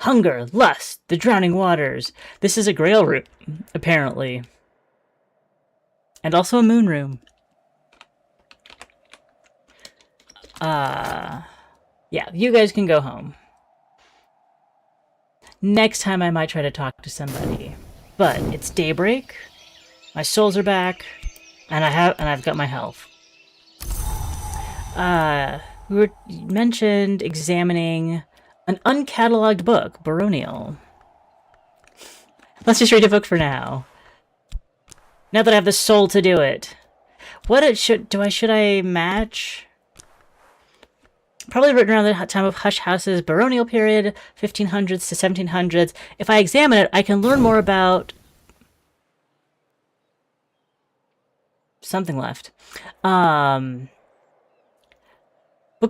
Hunger, lust, the drowning waters. This is a grail room, apparently. And also a moon room. Yeah, you guys can go home. Next time I might try to talk to somebody. But it's daybreak, my souls are back, and I've got my health. We mentioned examining an uncatalogued book, Baronial. Let's just read a book for now. Now that I have the soul to do it. Should I match? Probably written around the time of Hush House's baronial period, 1500s to 1700s. If I examine it, I can learn more about... Something left. Books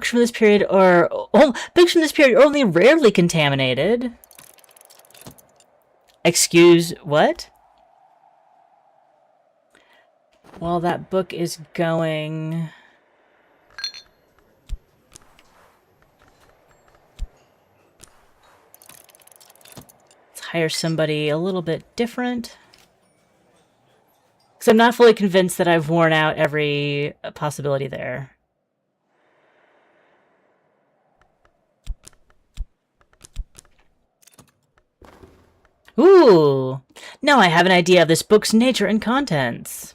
from this period are... books from this period are only rarely contaminated. Excuse what? Well, that book is going... Let's hire somebody a little bit different. Because I'm not fully convinced that I've worn out every possibility there. Ooh! Now I have an idea of this book's nature and contents.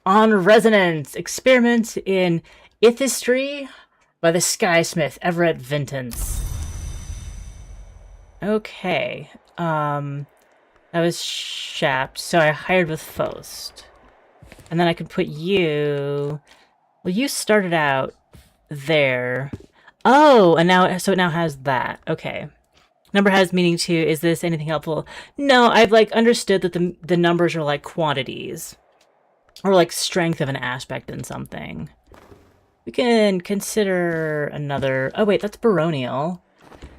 On Resonance, experiments in Ithistry by the Skysmith Everett Vintance. Okay. That was Shapt, so I hired with Faust. And then I could put you... Well, you started out there. Oh, and now, so it now has that. Okay. Number has meaning too. Is this anything helpful? No, I've like understood that the numbers are like quantities. Or like strength of an aspect in something. We can consider another... Oh wait, that's baronial.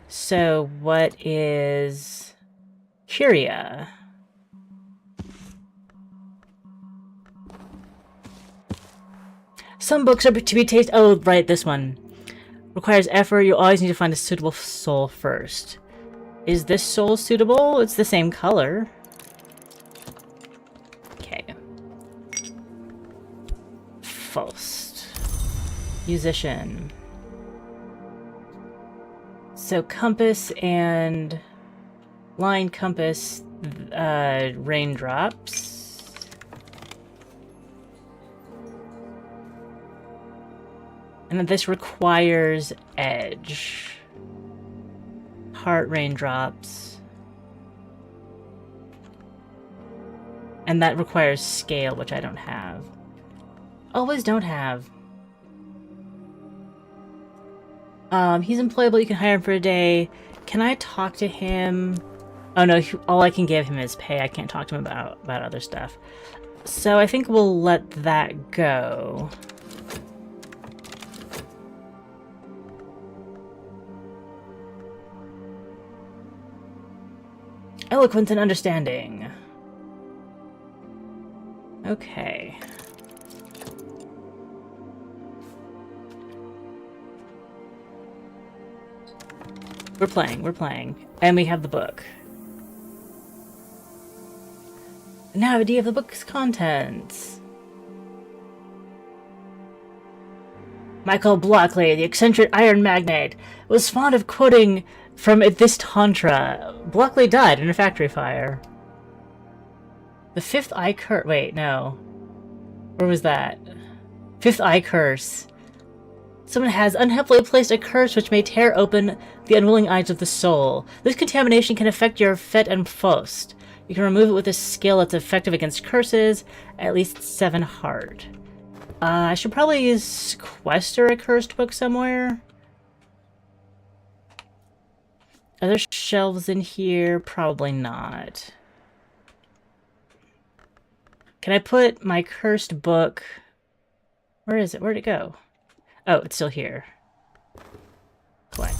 So what is... Curia? Some books are to be tasted. Oh, right, this one. Requires effort. You always need to find a suitable soul first. Is this soul suitable? It's the same color. Okay. Faust. Musician. So compass and line compass, raindrops. And then this requires edge. Heart, raindrops. And that requires scale, which I don't have. Always don't have. He's employable. You can hire him for a day. Can I talk to him? Oh no, all I can give him is pay. I can't talk to him about other stuff. So I think we'll let that go. Eloquence and understanding. Okay. We're playing. And we have the book. Now, idea of the book's contents. Michael Blockley, the eccentric iron magnate, was fond of quoting from this tantra. Blockley died in a factory fire. The fifth eye curse. Wait, no. Where was that? Fifth eye curse. Someone has unhappily placed a curse which may tear open the unwilling eyes of the soul. This contamination can affect your Fet and Faust. You can remove it with a skill that's effective against curses, at least 7 heart. I should probably sequester a cursed book somewhere. Are there shelves in here? Probably not. Can I put my cursed book... Where is it? Where'd it go? Oh, it's still here. Collect.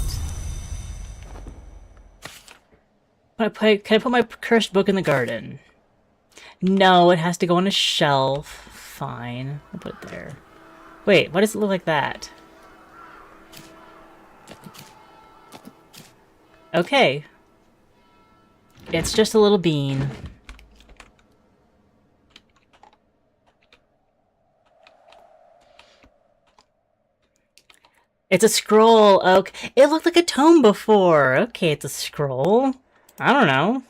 Can I put my cursed book in the garden? No, it has to go on a shelf. Fine. I'll put it there. Wait, why does it look like that? Okay. It's just a little bean. It's a scroll. Okay. It looked like a tome before. Okay, it's a scroll. I don't know.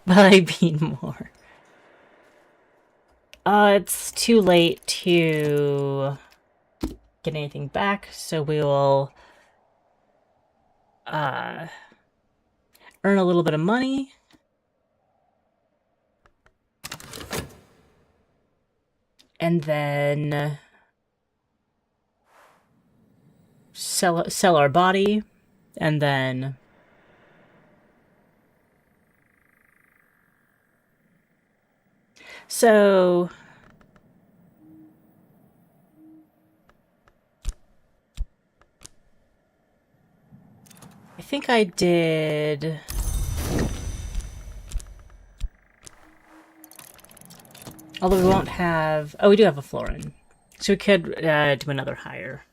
But I bean more. It's too late to get anything back, so we will earn a little bit of money. And then sell our body, and then so I think I did. Although we won't have... Oh, we do have a florin. So we could do another hire.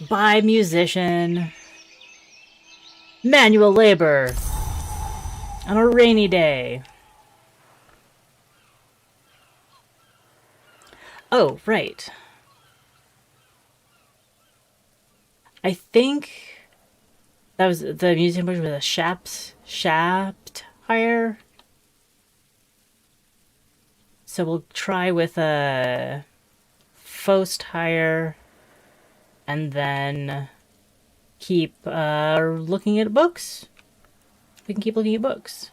Buy musician. Manual labor. On a rainy day. Oh, right. I think that was the musician with a shaft hire. So we'll try with a Faust hire, and then keep looking at books. We can keep looking at books.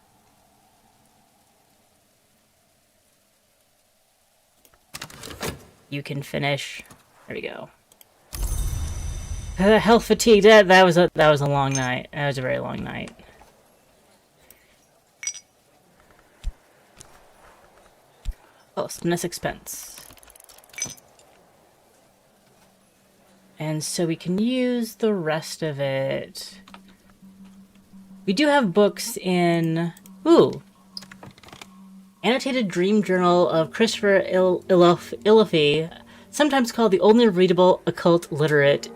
You can finish. There we go. Health fatigue. That was a long night. That was a very long night. Oh, less expense. And so we can use the rest of it. We do have books in... Ooh. Annotated Dream Journal of Christopher Illiffe, sometimes called the only readable occultist.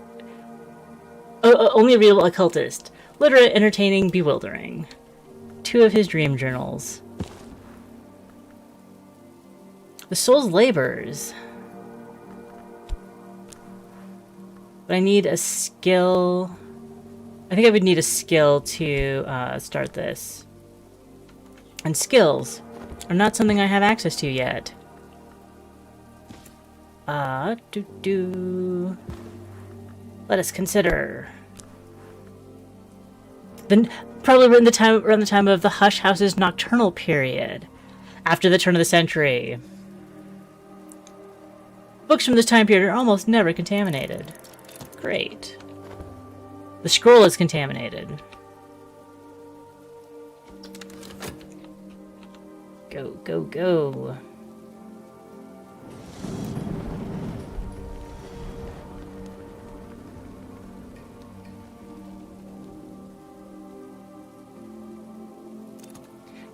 Literate, entertaining, bewildering. 2 of his dream journals. The Soul's Labors. But I need a skill. I think I would need a skill to start this. And skills are not something I have access to yet. Let us consider. Probably around the time of the Hush House's nocturnal period, after the turn of the century. Books from this time period are almost never contaminated. Great. The scroll is contaminated. Go, go, go.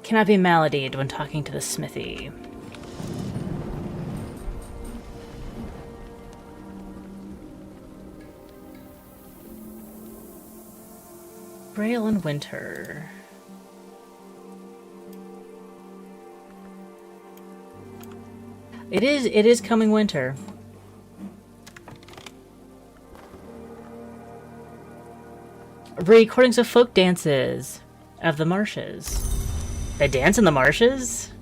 Cannot be maladied when talking to the smithy. Braille in winter. It is coming winter. Recordings of folk dances of the marshes. They dance in the marshes?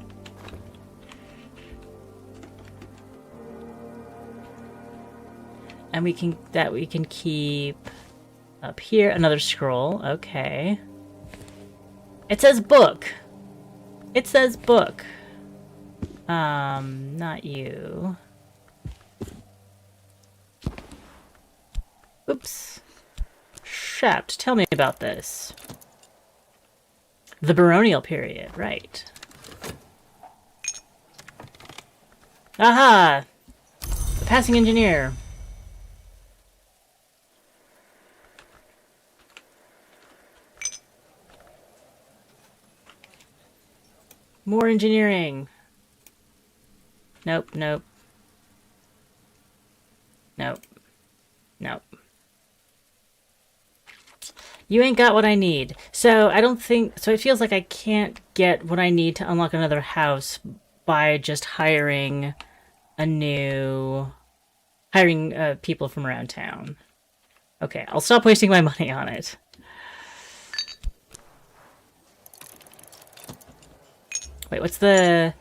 And we can keep up here. Another scroll. Okay. It says book. It says book. Not you. Oops. Shaft, tell me about this. The baronial period, right. Aha! The passing engineer. More engineering. Nope, nope. Nope. Nope. You ain't got what I need. So I don't think... So it feels like I can't get what I need to unlock another house by just hiring a new... Hiring people from around town. Okay, I'll stop wasting my money on it. Wait, what's the...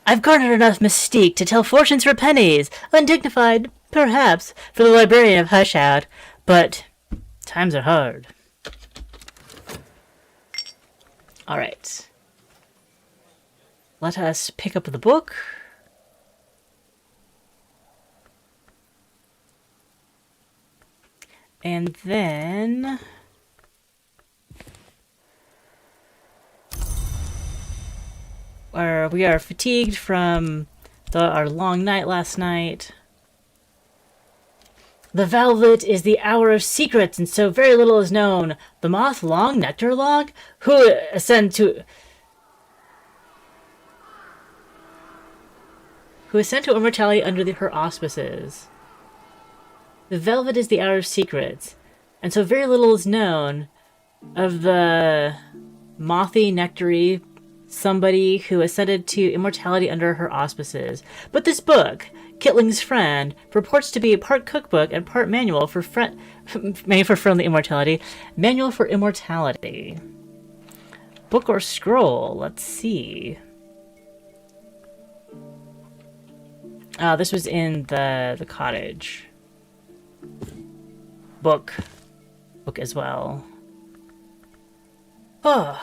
I've garnered enough mystique to tell fortunes for pennies. Undignified, perhaps, for the librarian of Hushout. But times are hard. Alright. Let us pick up the book. And then... we are fatigued from our long night last night. The velvet is the hour of secrets, and so very little is known. The moth long, nectar long, who ascend to immortality under her auspices. The velvet is the hour of secrets, and so very little is known of the mothy, nectary, somebody who ascended to immortality under her auspices. But this book, Kitling's Friend, purports to be part cookbook and part manual for friendly immortality. Manual for immortality. Book or scroll? Let's see. This was in the cottage. Book as well. Oh.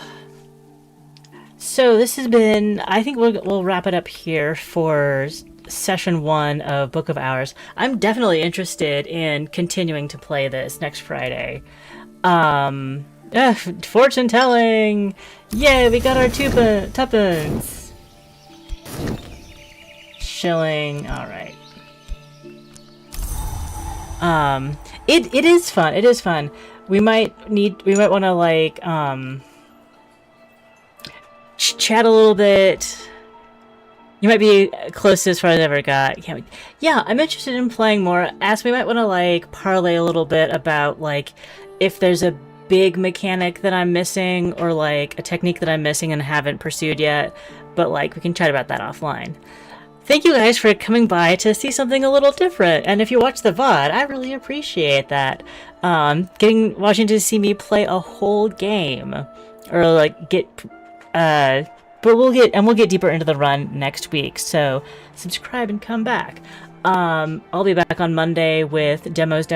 So this has been, I think we'll wrap it up here for session 1 of Book of Hours. I'm definitely interested in continuing to play this next Friday. Fortune telling! Yay, we got our tuppence! Shilling, alright. It is fun, it is fun. We might want to, like, chat a little bit. You might be close to as far as I ever got. Yeah, I'm interested in playing more. Ask me, might want to like parlay a little bit about like if there's a big mechanic that I'm missing or like a technique that I'm missing and haven't pursued yet. But like we can chat about that offline. Thank you guys for coming by to see something a little different. And if you watch the VOD, I really appreciate that. Watching to see me play a whole game or like but we'll get deeper into the run next week, so subscribe and come back. I'll be back on Monday with demos,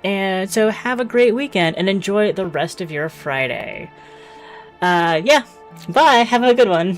and so have a great weekend and enjoy the rest of your Friday. Yeah, bye, have a good one.